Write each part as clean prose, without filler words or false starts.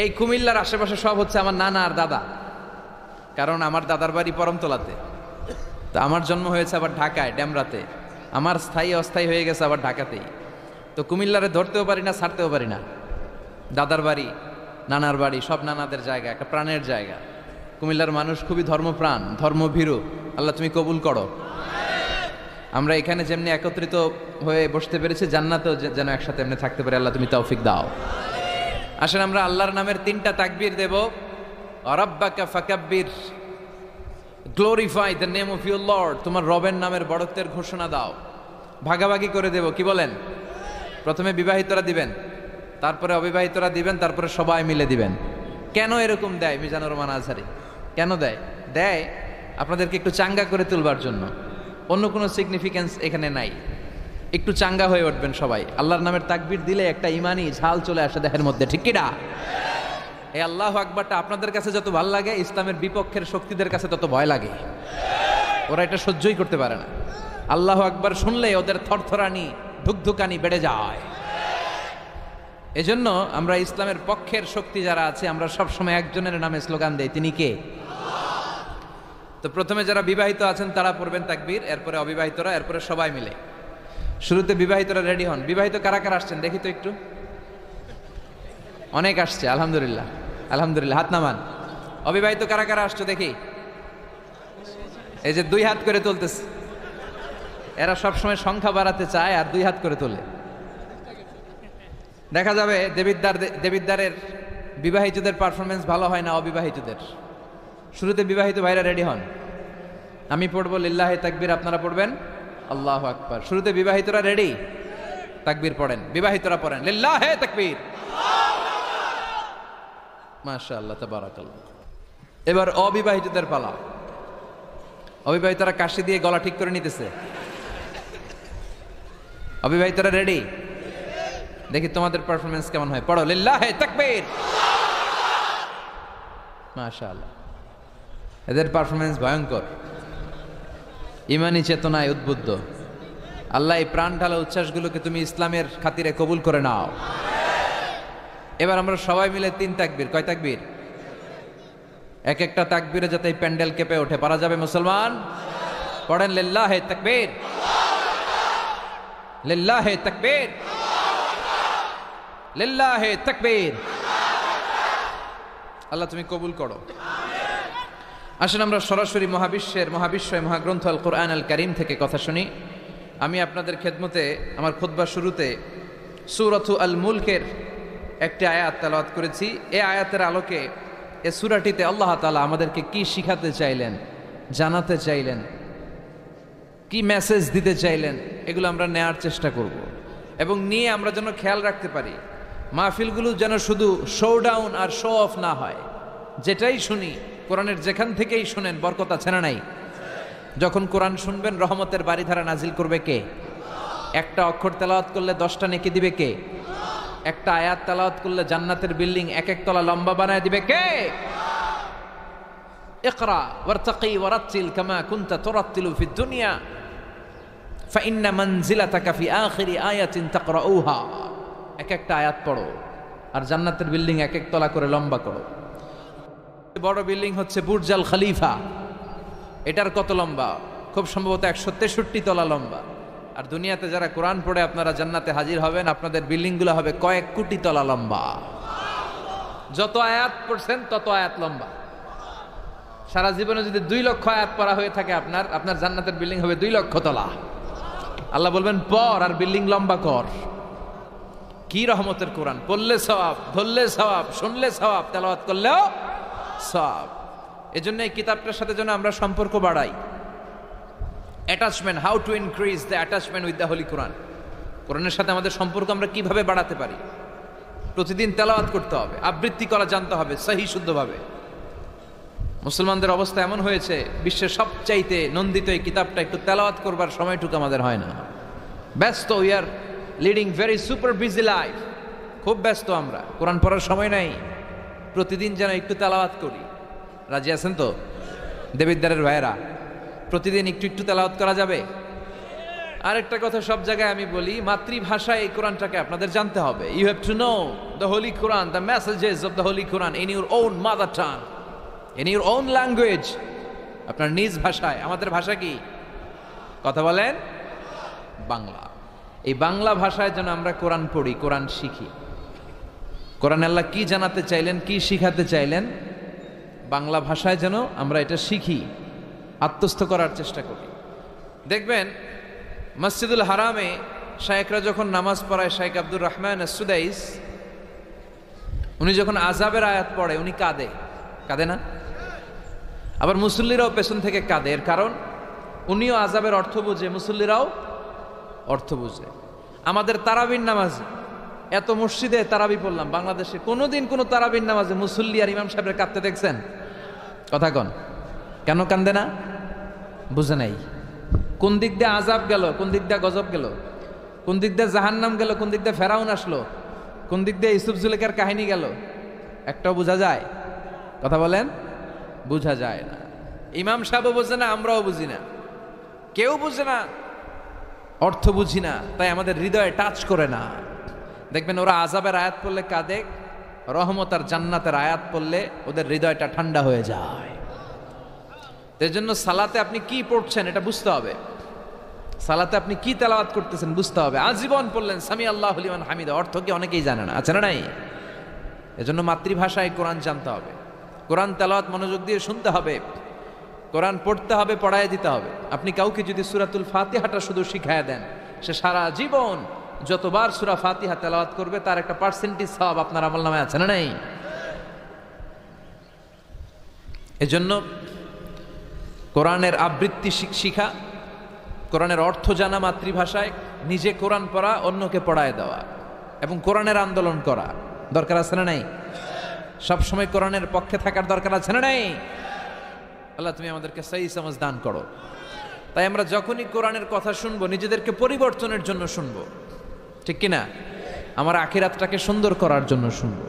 এই কুমিল্লার আশেপাশে সব হচ্ছে আমার নানা আর দাদা, কারণ আমার দাদার বাড়ি পরমতলাতে, তো আমার জন্ম হয়েছে আবার ঢাকায় ডেমরাতে, আমার স্থায়ী অস্থায়ী হয়ে গেছে আবার ঢাকাতেই। তো কুমিল্লারে ধরতেও পারি না, ছাড়তেও পারি না। দাদার বাড়ি, নানার বাড়ি, সব নানাদের জায়গা, একটা প্রাণের জায়গা। কুমিল্লার মানুষ খুবই ধর্মপ্রাণ, ধর্মভীরু। আল্লাহ তুমি কবুল করো। আমরা এখানে যেমনি একত্রিত হয়ে বসতে পেরেছি, জান্নাতেও যেন একসাথে এমনি থাকতে পারি। আল্লাহ তুমি তৌফিক দাও। আসেন আমরা আল্লাহর নামের 3টা তাকবীর দেব। রাব্বাকা ফাকাব্বির, glorify the name of your lord. তোমার রবের নামের বড়ত্বের ঘোষণা দাও। ভাগাভাগি করে দেব, কি বলেন? প্রথমে বিবাহিতরা দিবেন, তারপরে অবিবাহিতরা দিবেন, তারপরে সবাই মিলে দিবেন। কেন এরকম দেয় মিজানুর রহমান আজহারী? কেন দেয়? দেয় আপনাদেরকে একটু চাঙ্গা করে তুলবার জন্য। অন্য কোনো সিগনিফিক্যান্স এখানে নাই। একটু চাঙ্গা হয়ে উঠবেন সবাই। আল্লাহর নামের তাকবীর দিলে একটা ইমানি ঝাল চলে আসে দেহের মধ্যে, ঠিক কি না? এই আল্লাহু আকবারটা আপনাদের কাছে যত ভালো লাগে, ইসলামের বিপক্ষের শক্তিদের কাছে তত ভয় লাগে। ওরা এটা সহ্যই করতে পারে না। আল্লাহু আকবার শুনলে ওদের থরথরানি, ধুকধুকানি বেড়ে যায়। এজন্য আমরা ইসলামের পক্ষের শক্তি যারা আছে, আমরা সবসময় একজনের নামে স্লোগান দেই, তিনি কে? তো প্রথমে যারা বিবাহিত আছেন তারা পড়বেন তাকবীর, এরপরে অবিবাহিতরা, এরপরে সবাই মিলে। শুরুতে বিবাহিতরা রেডি হন। বিবাহিত কারা কারা আসছেন দেখি তো একটু। অনেক আসছে, আলহামদুলিল্লাহ আলহামদুলিল্লাহ। হাত নামান। অবিবাহিত কারা কারা আসছো দেখি। এই যে 2 হাত করে তুলতেছে, এরা সবসময় সংখ্যা বাড়াতে চায় আর 2 হাত করে তোলে। দেখা যাবে দেবিদ্দারের বিবাহিতদের পারফরমেন্স ভালো হয় না অবিবাহিতদের। শুরুতে বিবাহিত ভাইরা রেডি হন। আমি পড়বো লিল্লাহে তাকবীর, আপনারা পড়বেন আল্লাহু আকবার। শুরুতে বিবাহিতরা রেডি, তাকবীর পড়েন। বিবাহিতরা পড়েন লিল্লাহে তাকবীর। মাশাআল্লাহ, তাবারাকাল্লাহ। এবার অবিবাহিতদের পালা। অবিবাহিতরা কাশি দিয়ে গলা ঠিক করে নিতেছে। অবিবাহিতরা রেডি? দেখি তোমাদের পারফরমেন্স কেমন হয়। পড়ো লিল্লাহে তাকবীর। মাশাআল্লাহ, এদের পারফরমেন্স ভয়ঙ্কর, ইমানি চেতনায় উদ্বুদ্ধ। আল্লাহ এই প্রাণ ঢালা উচ্ছ্বাসগুলোকে তুমি ইসলামের খাতিরে কবুল করে নাও। এবার আমরা সবাই মিলে 3 তাকবীর। কয় তাকবীর? এক একটা তাকবীরে যাতে প্যান্ডেল কেঁপে ওঠে। পারা যাবে মুসলমান? পড়েন লিল্লাহে তাকবীর, লিল্লাহে তাকবীর, লিল্লাহে তাকবীর। আল্লাহ তুমি কবুল করো। আসেন আমরা সরাসরি মহাবিশ্বয় মহাগ্রন্থ আল কোরআন আল কারীম থেকে কথা শুনি। আমি আপনাদের খেদমতে আমার খুতবা শুরুতে সূরাতু আল মুলকের একটি আয়াত তেলাওয়াত করেছি। এই আয়াতের আলোকে এই সূরাটিতে আল্লাহ তাআলা আমাদেরকে কি শিখাতে চাইলেন, জানাতে চাইলেন, কি মেসেজ দিতে চাইলেন, এগুলো আমরা নেয়ার চেষ্টা করব এবং নিয়ে আমরা যেন খেয়াল রাখতে পারি মাহফিলগুলো যেন শুধু শো ডাউন আর শো অফ না হয়। যেটাই শুনি কোরআনের যেখান থেকেই শুনেন বরকত আছে না নাই? যখন কোরআন শুনবেন রহমতের বাড়িধারা নাজিল করবে কে? একটা অক্ষর তেলাওয়াত করলে 10টা নেকি দিবে কে? একটা আয়াত তেলাওয়াত করলে জান্নাতের বিল্ডিং 1 তলা লম্বা বানায় দিবে কে? ইকরা ওয়ারতাকি ওয়ারাতিল কামা কুনতা তুরাতিলু ফিদ দুনিয়া ফাইন্না মানজিলাতাকা ফি আখিরি আয়াতিন তাকরাউহা। এক একটা আয়াত পড়ো আর জান্নাতের বিল্ডিং 1 তলা করে লম্বা করো। বড় বিল্ডিং হচ্ছে বুর্জ আল খলিফা। এটার কত লম্বা? খুব সম্ভবত 163 তলা লম্বা। আর দুনিয়াতে যারা কোরআন পড়ে আপনারা জান্নাতে হাজির হবেন, আপনাদের বিল্ডিংগুলো হবে কয়েক কোটি তলা লম্বা। যত আয়াত পড়ছেন তত আয়াত লম্বা। সারা জীবনে যদি 2 লক্ষ আয়াত পড়া হয়ে থাকে আপনার জান্নাতের বিল্ডিং হবে 2 লক্ষ তলা। আল্লাহ বলবেন পড় আর বিল্ডিং লম্বা কর। কি রহমতের কোরআন! পড়লে সওয়াব, ধরলে সওয়াব, শুনলে সওয়াব, তেলাওয়াত করলেও সওয়াব। এজন্য এই কিতাবটার সাথে যেন আমরা সম্পর্ক বাড়াই। Attachment, how to increase the attachment with the holy Quran. কোরআনের সাথে আমাদের সম্পর্ক আমরা কিভাবে বাড়াতে পারি? প্রতিদিন তেলাওয়াত করতে হবে, আবৃত্তি করা জানতে হবে সহি শুদ্ধভাবে। মুসলমানদের অবস্থা এমন হয়েছে, বিশ্বের সবচাইতে নন্দিত এই কিতাবটা একটু তেলাওয়াত করবার সময়টুকু আমাদের হয় না। ব্যস্ত, we are leading very super busy life. খুব ব্যস্ত আমরা, কোরআন পড়ার সময় নাই। প্রতিদিন যেন একটু তেলাওয়াত করি। রাজি আছেন তো দেবিদ্দারের ভাইয়েরা? প্রতিদিন একটু একটু তেলাওয়াত করা যাবে? আরেকটা কথা সব জায়গায় আমি বলি, মাতৃভাষায় এই কোরআনটাকে আপনাদের জানতে হবে। You have to know the holy Quran, the messages of the holy Quran in your own mother tongue, in your own language, আপনার নিজ ভাষায়। আমাদের ভাষা কি? কথা বলেন, বাংলা। এই বাংলা ভাষায় যেন আমরা কোরআন পড়ি, কোরআন শিখি। কোরআন আল্লাহ কি জানাতে চাইলেন, কি শিখাতে চাইলেন, বাংলা ভাষায় যেন আমরা এটা শিখি, আত্মস্থ করার চেষ্টা করি। দেখবেন মসজিদুল হারামে শায়েখরা যখন নামাজ পড়ায়, শায়েখ আব্দুর রহমান সুদাইস, উনি যখন আযাবের আয়াত পড়ে উনি কাঁদে, কাঁদে না? আবার মুসল্লিরাও পেছন থেকে কাঁদে। এর কারণ উনিও আযাবের অর্থ বুঝে, মুসল্লিরাও অর্থ বুঝে। আমাদের তারাবির নামাজে, এত মসজিদে তারাবি পড়লাম বাংলাদেশে, কোনোদিন কোনো তারাবির নামাজে মুসল্লি আর ইমাম সাহেবের কাঁদতে দেখছেন? কথা কন, কেন কান্দে না? বুঝে নাই কোন দিক দিয়ে আযাব গেল, কোন দিক দিয়ে গজব গেল, কোন দিক দিয়ে জাহান্নাম গেল, কোন দিক দিয়ে ফেরাউন আসলো, কোন দিক দিয়ে ইউসুফ জুলেখার কাহিনী গেল, একটাও বোঝা যায়? কথা বলেন, বোঝা যায় না। ইমাম সাহেবও বোঝে না, আমরাও বুঝি না, কেউ বুঝে না, অর্থ বুঝি না, তাই আমাদের হৃদয়ে টাচ করে না। দেখবেন ওরা আযাবের আয়াত পড়লে কাঁদে, রহমত আর জান্নাতের আয়াত পড়লে ওদের হৃদয়টা ঠান্ডা হয়ে যায়। এর জন্য সালাতে আপনি কি পড়ছেন এটা বুঝতে হবে, সালাতে আপনি কি তেলাওয়াত করতেছেন বুঝতে হবে। আজীবন পড়লেন সামি আল্লাহু লিমান হামিদা, অর্থ কি অনেকেই জানে না, আছে না নাই? এজন্য মাতৃভাষায় কোরআন জানতে হবে, কোরআন তেলাওয়াত মনোযোগ দিয়ে শুনতে হবে, কোরআন পড়তে হবে, পড়ায় দিতে হবে। আপনি কাউকে যদি সূরাতুল ফাতিহাটা শুধু শিখায় দেন, সে সারা জীবন যতবার সূরা ফাতিহা তেলাওয়াত করবে তার একটা পার্সেন্টেজ সওয়াব আপনার আমলনামায় আছে না নাই? এজন্য কোরআনের আবৃত্তি শিখা, কোরআনের অর্থ জানা মাতৃভাষায়, নিজে কোরআন পড়া, অন্যকে পড়ায় দেওয়া, এবং কোরআনের আন্দোলন করা দরকার আছে না নাই? সবসময় কোরআনের পক্ষে থাকার দরকার আছে না নাই? আল্লাহ তুমি আমাদেরকে সহি সমাজ দান করো। তাই আমরা যখনই কোরআনের কথা শুনবো নিজেদেরকে পরিবর্তনের জন্য শুনবো, ঠিক কিনা? আমার আখিরাতটাকে সুন্দর করার জন্য শুনবো।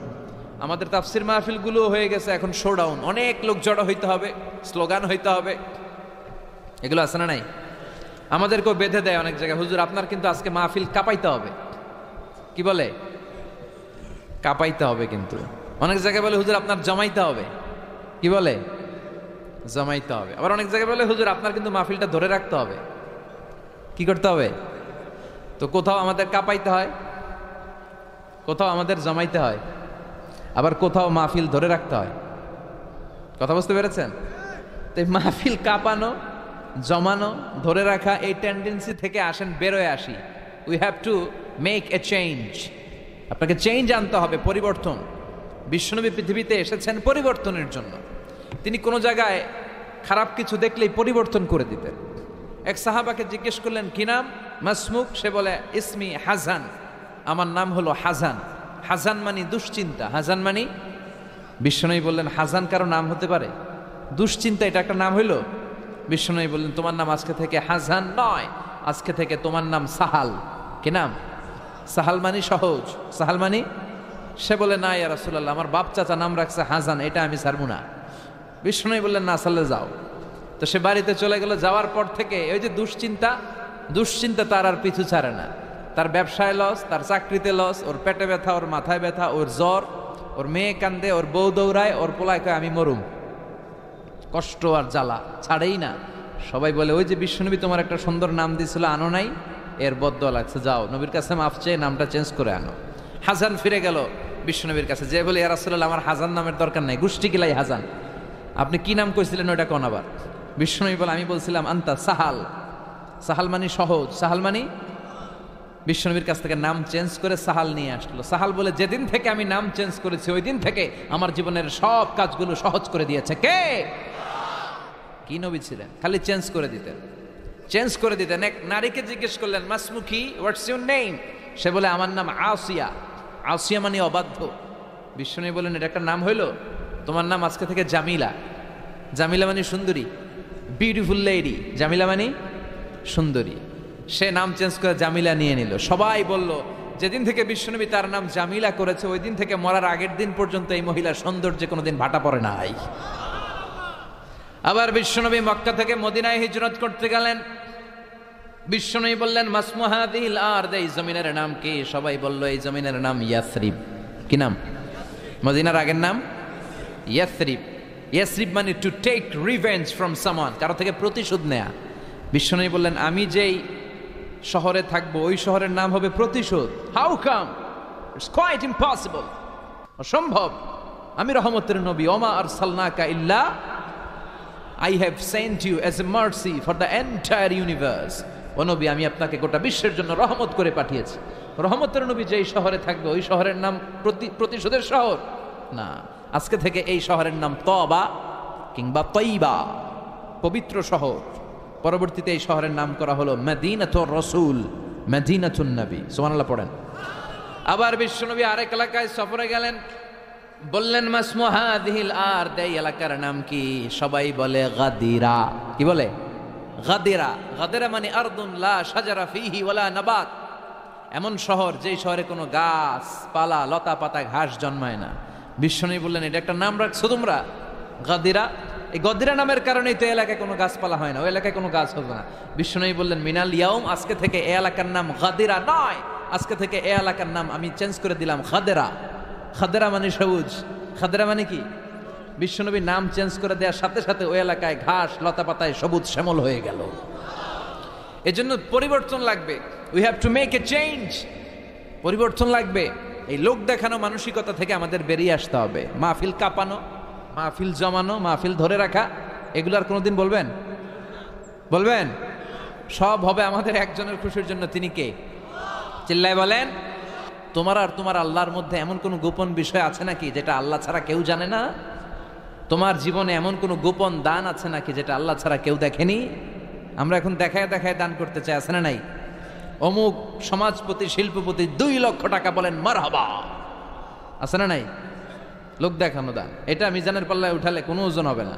আমাদের তাফসির মাহফিলগুলো হয়ে গেছে এখন শোডাউন, অনেক লোক জড়ো হইতে হবে, স্লোগান হইতে হবে, এগুলো আছে না নাই? আমাদেরকেও বেঁধে দেয় অনেক জায়গায়, হুজুর আপনার কিন্তু আজকে মাহফিল কাঁপাইতে হবে। কি বলে? কাঁপাইতে হবে। কিন্তু অনেক জায়গায় বলে হুজুর আপনার জমাইতে হবে। কি বলে? জমাইতে হবে। আবার অনেক জায়গায় বলে হুজুর আপনার কিন্তু মাহফিলটা ধরে রাখতে হবে। কি করতে হবে? তো কোথাও আমাদের কাঁপাইতে হয়, কোথাও আমাদের জমাইতে হয়, আবার কোথাও মাহফিল ধরে রাখতে হয়। কথা বুঝতে পেরেছেন? তাই মাহফিল কাঁপানো, জমানো, ধরে রাখা, এই টেন্ডেন্সি থেকে আসেন, বেরোয় আসি। We have to make a change. আপনাকে চেঞ্জ আনতে হবে, পরিবর্তন। বিশ্বনবী পৃথিবীতে এসেছেন পরিবর্তনের জন্য। তিনি কোনো জায়গায় খারাপ কিছু দেখলেই পরিবর্তন করে দিতেন। এক সাহাবাকে জিজ্ঞেস করলেন কি নাম, মাসমুক? সে বলে ইসমি হাজান, আমার নাম হলো হাজান। হাজান মানি দুশ্চিন্তা। হাজান মানি? বিশ্বনবী বললেন হাজান কারো নাম হতে পারে? দুশ্চিন্তা এটা একটা নাম হইল? বিশ্বনবী বললেন তোমার নাম আজকে থেকে হাজান নয়, আজকে থেকে তোমার নাম সাহাল। কি নাম? সাহাল মানি সহজ। সাহাল মানি? সে বলে না ইয়া রাসূলুল্লাহ, আমার বাপ চাচা নাম রাখছে হাজান, এটা আমি ছাড়বো না। বিশ্বনবী বললেন না, সাল্লে যাও। তো সে বাড়িতে চলে গেল। যাওয়ার পর থেকে ওই যে দুশ্চিন্তা, দুশ্চিন্তা তার আর পিছু ছাড়ে না। তার ব্যবসায় লস, তার চাকরিতে লস, ওর পেটে ব্যথা, ওর মাথায় ব্যথা, ওর জ্বর, ওর মেয়ে কান্দে, ওর বউ দৌড়ায়, ওর পোলায় কয় আমি মরুম। কষ্ট আর জ্বালা ছাড়েই না। সবাই বলে ওই যে বিশ্বনবী তোমার একটা সুন্দর নাম দিয়েছিল, আনো নাই, এর বদদোয়া লাগছে, যাও নবীর কাছে মাফ চেয়ে নামটা চেঞ্জ করে আনো। হাজান ফিরে গেল বিশ্বনবীর কাছে, যে বলে ইয়া রাসূলুল্লাহ আমার হাজান নামের দরকার নাই, গোষ্ঠী কিলাই হাজান, আপনি কি নাম কইছিলেন ওইটা কোন? আবার বিশ্বনবী বলে আমি বলছিলাম আন্তা সাহাল। সাহাল মানি সহজ। সাহাল মানি? বিশ্বনবীর কাছ থেকে নাম চেঞ্জ করে সাহাল নিয়ে আসলো। সাহাল বলে যেদিন থেকে আমি নাম চেঞ্জ করেছি ওই দিন থেকে আমার জীবনের সব কাজগুলো সহজ করে দিয়েছে। কে? কি নবী ছিলেন? খালি চেঞ্জ করে দিতেন, চেঞ্জ করে দিতেন। এক নারীকে জিজ্ঞেস করলেন মাসমুকি, হোয়াটস ইউর নেম? সে বলে আমার নাম আসিয়া। আসিয়া মানে অবাধ্য। বিশ্বনবী বলেন এটা একটা নাম হইল? তোমার নাম আজকে থেকে জামিলা। জামিলা মানে সুন্দরী, বিউটিফুল লেডি। জামিলা মানে সুন্দরী। সে নাম চেঞ্জ করে জামিলা নিয়ে নিল। সবাই বলল যেদিন থেকে বিশ্বনবী তার নাম জামিলা করেছে ওই দিন থেকে মরার আগের দিন পর্যন্ত এই মহিলার সৌন্দর্যে কোনোদিন ভাটা পড়ে নাই। আবার বিশ্বনবী মক্কা থেকে মদিনায় হিজরত করতে গেলেন। বিশ্বনবী বললেন মাসমু হাযিহিল আরদ, এই জমিনের নাম কি? সবাই বলল এই জমিনের নাম ইয়াসরিব। কি নাম? মদিনার আগের নাম ইয়াসরিব। ইয়াসরিব মানে to take revenge from someone, কারো থেকে প্রতিশোধ নেয়া। বিশ্বনবী বললেন আমি যেই শহরে থাকবো ওই শহরের নাম হবে প্রতিশোধ। How come? It's quite impossible, অসম্ভব। আমি রহমতের নবী, ওমা আরসালনাকা ইল্লা I have sent you as a mercy for the entire universe. ও নবী, আমি আপনাকে গোটা বিশ্বের জন্য রহমত করে পাঠিয়েছি। রহমতের নবী যেই শহরে থাকবে ওই শহরের নাম প্রতিশোধের শহর না। আজকে থেকে এই শহরের নাম তবা কিংবা তৈবা, পবিত্র শহর। পরবর্তীতে এই শহরের নাম করা হলো মদিনাতুর রাসূল, মদিনাতুন নবী। সুবহানাল্লাহ পড়েন। আবার বিশ্বনবী আরেক এলাকায় সফরে গেলেন, বললেন মাসমু হাযিহিল আরদ, এই এলাকার নাম কি? সবাই বলে গাদিরা। কি বলে? গাদিরা। গাদিরা মানে আরদুন লা শাজারা ফিহি ওয়ালা নাবাত, এমন শহর যেই শহরে কোনো গাছ পালা লতা পাতা ঘাস জন্মায় না। বিশ্বনবী বললেন এটা একটা নাম রাখছো তোমরা গাদিরা? এই গদিরা নামের কারণেই তো এলাকায় কোনো গাছপালা হয় না, ওই এলাকায় কোনো গাছ হবে না। বিশ্বনবী বললেন মিনাল ইয়াউম, আজকে থেকে এই এলাকার নাম গাদিরা নয়, আজকে থেকে এই এলাকার নাম আমি চেঞ্জ করে দিলাম খাদেরা। খাদেরা মানে সবুজ। খাদেরা মানে কি? বিশ্বনবী নাম চেঞ্জ করে দেওয়ার সাথে সাথে ওই এলাকায় ঘাস লতা পাতায় সবুজ শ্যামল হয়ে গেল। এজন্য পরিবর্তন লাগবে। We have to make a change. পরিবর্তন লাগবে। এই লোক দেখানো মানসিকতা থেকে আমাদের বেরিয়ে আসতে হবে। মাহফিল কাঁপানো, মাহফিল জমানো, মাহফিল ধরে রাখা, এগুলো আর কোনোদিন বলবেন? বলবেন? সব হবে আমাদের একজনের খুশির জন্য। তিনি কে? চিল্লায় বলেন। তোমার আর তোমার আল্লাহর মধ্যে এমন কোনো গোপন বিষয় আছে নাকি যেটা আল্লাহ ছাড়া কেউ জানে না? তোমার জীবনে এমন কোনো গোপন দান আছে নাকি যেটা আল্লাহ ছাড়া কেউ দেখেনি? আমরা এখন দেখায় দেখায় দান করতে চাই, আছে না নাই? অমুক সমাজপতি শিল্পপতি 2 লক্ষ টাকা বলেন মারহাবা, আছে না নাই? লোক দেখানো দান, এটা মিজানের পাল্লায় উঠালে কোনো ওজন হবে না।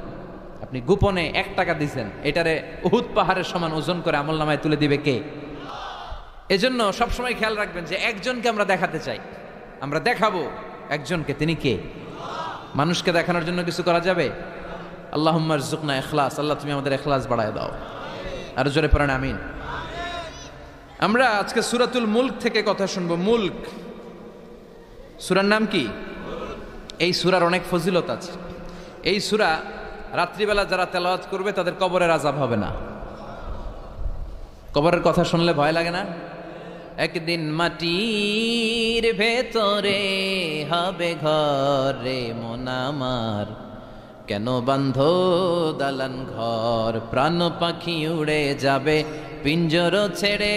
আপনি গোপনে 1 টাকা দিচ্ছেন, এটারে উহুদ পাহাড়ের সমান ওজন করে আমলনামায় তুলে দিবে কে? এজন্য সবসময় খেয়াল রাখবেন যে একজনকে আমরা দেখাতে চাই, আমরা দেখাবো একজনকে। তিনি কে? মানুষকে দেখানোর জন্য কিছু করা যাবে? আল্লাহুম্মা রযুকনা ইখলাস, আল্লাহ তুমি আমাদের ইখলাস বাড়ায় দাও। আর জোরে পড়েন আমিন। আমরা আজকে সূরাতুল মুলক থেকে কথা শুনবো। মুলক সূরার নাম কি? এই সূরার অনেক ফজিলত আছে। এই সূরা রাত্রিবেলা যারা তেলাওয়াত করবে তাদের কবরের আযাব হবে না। কবরের কথা শুনলে ভয় লাগে না? একদিন মাটির ভেতরে হবে ঘর রে মন আমার, কেন বান্ধ দালান ঘর, প্রাণ পাখি উড়ে যাবে পিঞ্জর ছেড়ে,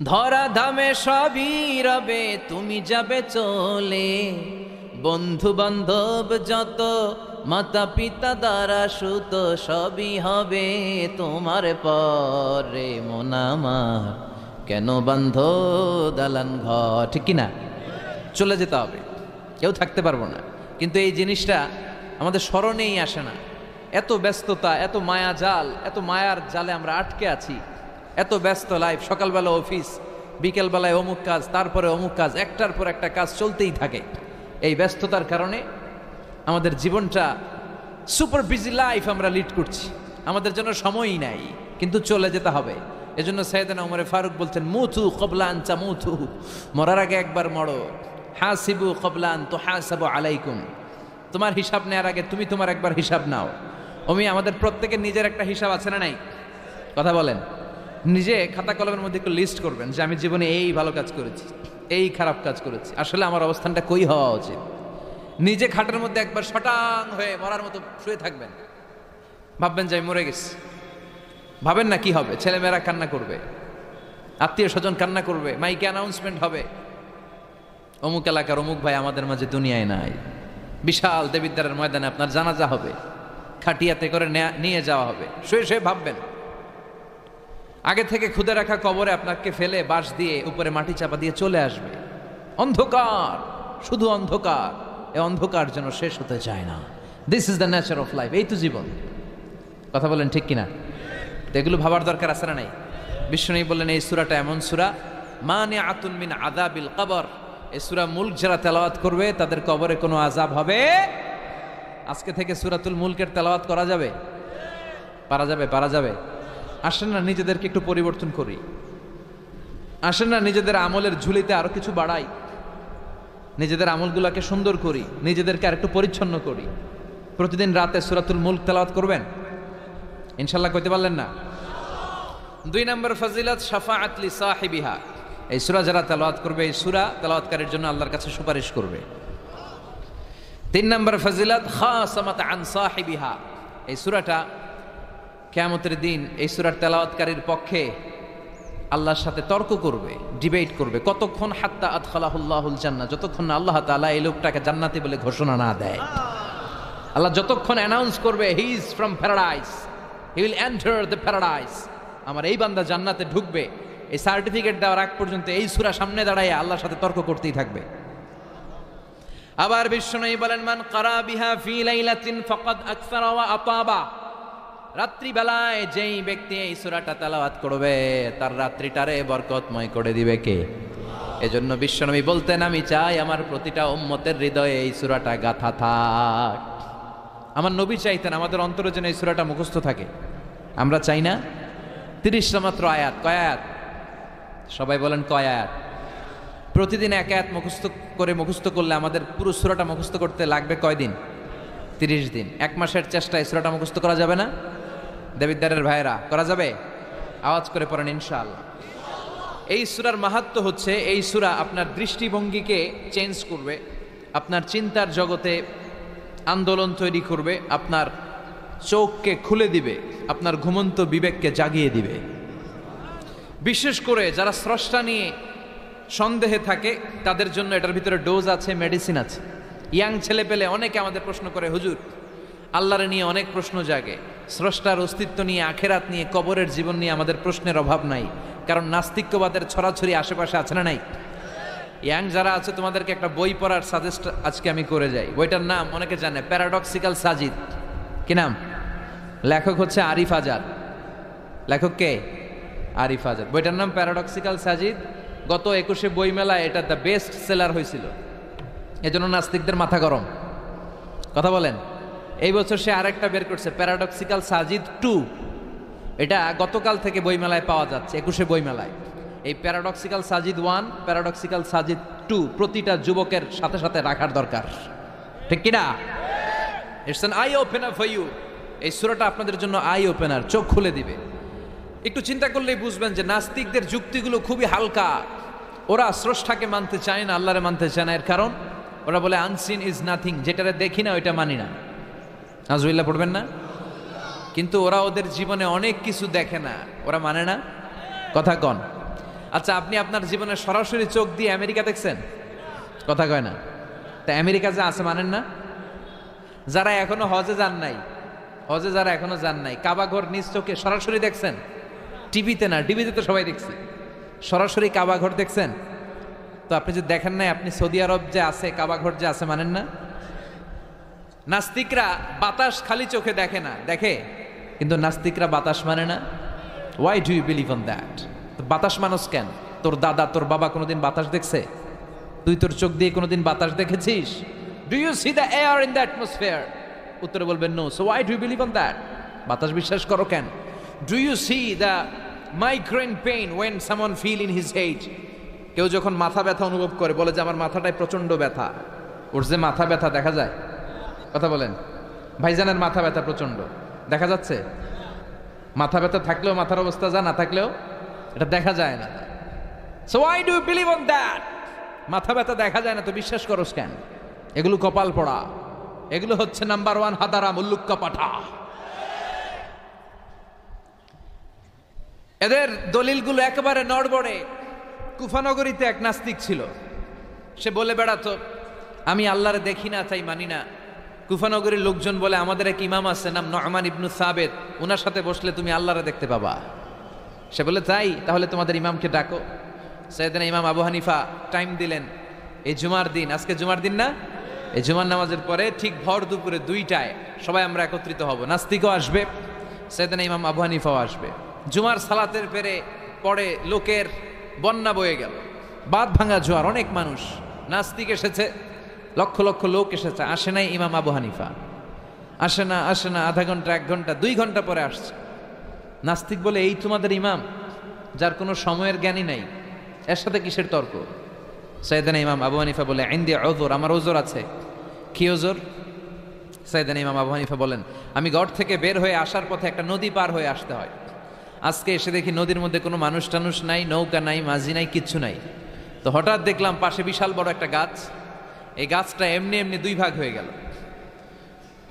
ধরা ধামে সবই রবে তুমি যাবে চলে, বন্ধু বান্ধব যত মাতা পিতা দ্বারা সুত সবই হবে তোমার পরে মন আমার, কেন বান্ধ দালান ঘর। ঠিক কিনা? চলে যেতে হবে, কেউ থাকতে পারবো না। কিন্তু এই জিনিসটা আমাদের স্মরণেই আসে না। এত ব্যস্ততা, এত মায়া জাল, এত মায়ার জালে আমরা আটকে আছি। এত ব্যস্ত লাইফ, সকালবেলা অফিস, বিকেলবেলায় অমুক কাজ, তারপরে অমুক কাজ, একটার পর একটা কাজ চলতেই থাকে। এই ব্যস্ততার কারণে আমাদের জীবনটা সুপার বিজি লাইফ আমরা লিড করছি, আমাদের জন্য সময়ই নাই, কিন্তু চলে যেতে হবে। এজন্য সাইয়েদনা ওমর ফারুক বলছেন মুতু ক্বাবলা আন তামুতু, মরার আগে একবার মরো। হাসিবু ক্বাবলা আন তুহাসাবু আলাইকুম, তোমার হিসাব নেওয়ার আগে তুমি তোমার একবার হিসাব নাও। আমাদের প্রত্যেকের নিজের একটা হিসাব আছে না নাই? কথা বলেন। নিজে খাতা কলমের মধ্যে একটু লিস্ট করবেন যে আমি জীবনে এই ভালো কাজ করেছি, এই খারাপ কাজ করেছি, আসলে আমার অবস্থানটা কই হওয়া উচিত। নিজে খাটের মধ্যে একবার শটাং হয়ে মরার মতো শুয়ে থাকবেন, ভাববেন যে আমি মরে গেছি। ভাবেন না কি হবে? ছেলেমেয়েরা কান্না করবে, আত্মীয় স্বজন কান্না করবে, মাইকে অ্যানাউন্সমেন্ট হবে অমুক এলাকার অমুক ভাই আমাদের মাঝে দুনিয়ায় নাই। বিশাল দেবিদ্বারের ময়দানে আপনার জানাজা হবে, খাটিয়াতে করে নিয়ে যাওয়া হবে। শুয়ে শুয়ে ভাববেন আগে থেকে খুদে রাখা কবরে আপনাকে ফেলে বাঁশ দিয়ে উপরে মাটি চাপা দিয়ে চলে আসবে। অন্ধকার, শুধু অন্ধকার। এই অন্ধকার যেন শেষ হতে চায় না। This is the nature of life. এই তো জীবন। কথা বলেন ঠিক কিনা? তো এগুলো ভাবার দরকার আছে না নাই? বিশ্বনবী বললেন এই সূরাটা এমন সূরা মানিআতুন মিন আযাবিল কবর। এই সূরা মুলক যারা তেলাওয়াত করবে তাদের কবরে কোনো আযাব হবে। আজকে থেকে সূরাতুল মুলকের তেলাওয়াত করা যাবে? পারা যাবে? পারা যাবে? আসেন না নিজেদেরকে একটু পরিবর্তন করি, আসেন না নিজেদের আমলের ঝুলিতে আরো কিছু বাড়াই, নিজেদের আমলগুলোকে সুন্দর করি, নিজেদেরকে আর একটু পরিচ্ছন্ন করি। প্রতিদিন রাতে সূরাতুল মুলক তেলাওয়াত করবেন ইনশাআল্লাহ, কইতে পারলেন না? 2 নম্বর ফজিলত শাফাআত লি সাহিবিহা, এই সূরা যারা তেলাওয়াত করবে এই সূরা তেলাওয়াতকারীর জন্য আল্লাহর কাছে সুপারিশ করবে। 3 নম্বর ফজিলত খাসামাত আন সাহিবিহা, এই সূরাটা কিয়ামতের দিন এই সূরার তেলাওয়াতকারীর পক্ষে আল্লাহর সাথে তর্ক করবে, ডিবেট করবে। কতক্ষণ? হাত্তা আদখালাহুল্লাহুল জান্নাহ, যতক্ষণ না আল্লাহ তাআলা এই লোকটাকে জান্নাতি বলে ঘোষণা না দেয়। আল্লাহ যতক্ষণ অ্যানাউন্স করবে he is from paradise, he will enter the paradise, আমার এই বান্দা জান্নাতে ঢুকবে, এই সার্টিফিকেট দেওয়ার আগ পর্যন্ত এই সূরা সামনে দাঁড়ায় আল্লাহর সাথে তর্ক করতেই থাকবে। আবার বিশ্বনবী বলেন, মান ক্বারা বিহা ফি লাইলাতিন ফাকাদ আকসারা ওয়া আতাবা, রাত্রি বেলায় যেই ব্যক্তি এই সূরাটা তেলাওয়াত করবে তার রাত্রিটারে বরকতময় করে দিবে কে? এজন্য বিশ্বনবী বলতেন, আমি চাই আমার প্রতিটা উম্মতের হৃদয়ে এই সূরাটা গাঁথা থাক। আমার নবী চাইতেন আমাদের অন্তরে যেন এই সূরাটা মুখস্থ থাকে। আমরা চাই না? 30টা মাত্র আয়াত। কয় আয়াত? সবাই বলেন কয় আয়াত? প্রতিদিন এক আয়াত মুখস্থ করলে আমাদের পুরো সূরাটা মুখস্থ করতে লাগবে কয়দিন? 30 দিন। 1 মাসের চেষ্টায় সূরাটা মুখস্থ করা যাবে না? দেবিদ্দারের ভাইরা, করা যাবে? আওয়াজ করে পড়েন ইনশাআল্লাহ। এই সূরার মাহাত্ম্য হচ্ছে এই সূরা আপনার দৃষ্টিভঙ্গিকে চেঞ্জ করবে, আপনার চিন্তার জগতে আন্দোলন তৈরি করবে, আপনার চোখকে খুলে দিবে, আপনার ঘুমন্ত বিবেককে জাগিয়ে দিবে। বিশেষ করে যারা স্রষ্টা নিয়ে সন্দেহে থাকে তাদের জন্য এটার ভিতরে ডোজ আছে, মেডিসিন আছে। ইয়াং ছেলে পেলে অনেকে আমাদের প্রশ্ন করে, হুজুর আল্লাহরে নিয়ে অনেক প্রশ্ন জাগে, স্রষ্টার অস্তিত্ব নিয়ে, আখেরাত নিয়ে, কবরের জীবন নিয়ে আমাদের প্রশ্নের অভাব নাই, কারণ নাস্তিক্যবাদের ছড়াছড়ি আশেপাশে আছে না নাই? ইয়াং যারা আছে তোমাদেরকে একটা বই পড়ার সাজেস্ট আজকে আমি করে যাই। বইটার নাম অনেকে জানে, প্যারাডক্সিক্যাল সাজিদ। কি নাম? লেখক হচ্ছে আরিফ আজাদ। লেখক কে? আরিফ আজাদ। বইটার নাম প্যারাডক্সিক্যাল সাজিদ। গত 21শে বই মেলায় এটা দ্য বেস্ট সেলার হয়েছিল, এজন্য নাস্তিকদের মাথা গরম। কথা বলেন। এই বছর সে আরেকটা বের করছে, প্যারাডক্সিক্যাল সাজিদ 2। এটা গতকাল থেকে বইমেলায় পাওয়া যাচ্ছে, 21শে বইমেলায়। এই প্যারাডক্সিক্যাল সাজিদ 1, প্যারাডক্সিক্যাল সাজিদ 2 প্রতিটা যুবকের সাথে সাথে রাখার দরকার, ঠিক কিনা? It's an eye opener for you. এই সূরাটা আপনাদের জন্য আই ওপেনার, চোখ খুলে দিবে। একটু চিন্তা করলেই বুঝবেন যে নাস্তিকদের যুক্তিগুলো খুবই হালকা। ওরা স্রষ্টাকে মানতে চায় না, আল্লাহরে মানতে চায় না। এর কারণ ওরা বলে আনসিন ইজ নাথিং, যেটারে দেখি না ওইটা মানি না। নাউজুবিল্লাহ পড়বেন না? কিন্তু ওরা ওদের জীবনে অনেক কিছু দেখে না, ওরা মানে না। কথা কন। আচ্ছা, আপনি আপনার জীবনে সরাসরি চোখ দিয়ে আমেরিকা দেখছেন? কথা কয় না। তা আমেরিকা যা আছে মানেন না? যারা এখনো হজে যান নাই, হজে যারা এখনো যান নাই, কাবা ঘর নিজ চোখে সরাসরি দেখছেন? টিভিতে না, টিভিতে তো সবাই দেখছি, সরাসরি কাবা ঘর দেখছেন? তো আপনি যদি দেখেন নাই, আপনি সৌদি আরব যে আছে কাবা ঘর যে আছে মানেন না? নাস্তিকরা বাতাস খালি চোখে দেখে না, দেখে, কিন্তু নাস্তিকরা বাতাস মানে না। Why do you believe on that? বাতাস মানুষ কেন? তোর দাদা তোর বাবা কোনোদিন বাতাস দেখছে? তুই তোর চোখ দিয়ে কোনোদিন বাতাস দেখেছিস? Do you see the air in the atmosphere? উত্তরে বলবেন no. So why do you believe on that? বাতাস বিশ্বাস করো কেন? Do you see the migraine pain when someone feel in his head? কেউ যখন মাথা ব্যথা অনুভব করে বলে যে আমার মাথাটায় প্রচন্ড ব্যথা, ওর যে মাথা ব্যথা দেখা যায়? কথা বলেন। ভাইজানের মাথা ব্যথা প্রচন্ড দেখা যাচ্ছে? মাথা ব্যথা থাকলেও মাথার অবস্থা যা, না থাকলেও এটা দেখা যায় না। So why do you believe on that? মাথা ব্যথা দেখা যায় না তো বিশ্বাস করোস কেন? এগুলো কপাল পড়া, এগুলো হচ্ছে নাম্বার 1 হাদারা মুল্লুক্কা পাঠা। এদের দলিলগুলো একেবারে নড়বড়ে। কুফানগরীতে এক নাস্তিক ছিল, সে বলে বেড়াতো আমি আল্লাহরে দেখি না তাই মানি না। কুফানগরীর লোকজন বলে আমাদের এক ইমাম আছে নাম নু'মান ইবনু সাবেত, ওনার সাথে বসলে তুমি আল্লাহরে দেখতে পাবা। সে বলে তাই, তাহলে তোমাদের ইমামকে ডাকো। সাইয়েদনা ইমাম আবু হানিফা টাইম দিলেন, এই জুমার দিন, আজকে জুমার দিন না, এই জুমার নামাজের পরে ঠিক ভর দুপুরে 2টায় সবাই আমরা একত্রিত হব। নাস্তিকও আসবে, সাইয়েদনা ইমাম আবু হানিফাও আসবে। জুমার সালাতের পরে লোকের বন্যা বয়ে গেল, বাঁধ ভাঙা জোয়ার, অনেক মানুষ। নাস্তিক এসেছে, লক্ষ লক্ষ লোক এসেছে, আসে নাই ইমাম আবু হানিফা। আসে না আসে না, আধা ঘন্টা 1 ঘন্টা 2 ঘন্টা পরে আসছে। নাস্তিক বলে, এই তোমাদের ইমাম যার কোনো সময়ের জ্ঞানই নাই, এর সাথে কিসের তর্ক? সাইয়েদানা ইমাম আবু হানিফা বলে, ইনদি উযর, আমার ওজর আছে। কি ওজর? সাইয়েদানা ইমাম আবু হানিফা বলেন, আমি ঘর থেকে বের হয়ে আসার পথে একটা নদী পার হয়ে আসতে হয়। আজকে এসে দেখি নদীর মধ্যে কোনো মানুষ টানুষ নাই, নৌকা নাই, মাঝি নাই, কিচ্ছু নাই। তো হঠাৎ দেখলাম পাশে বিশাল বড় একটা গাছ। এই গাছটা এমনি এমনি 2 ভাগ হয়ে গেল।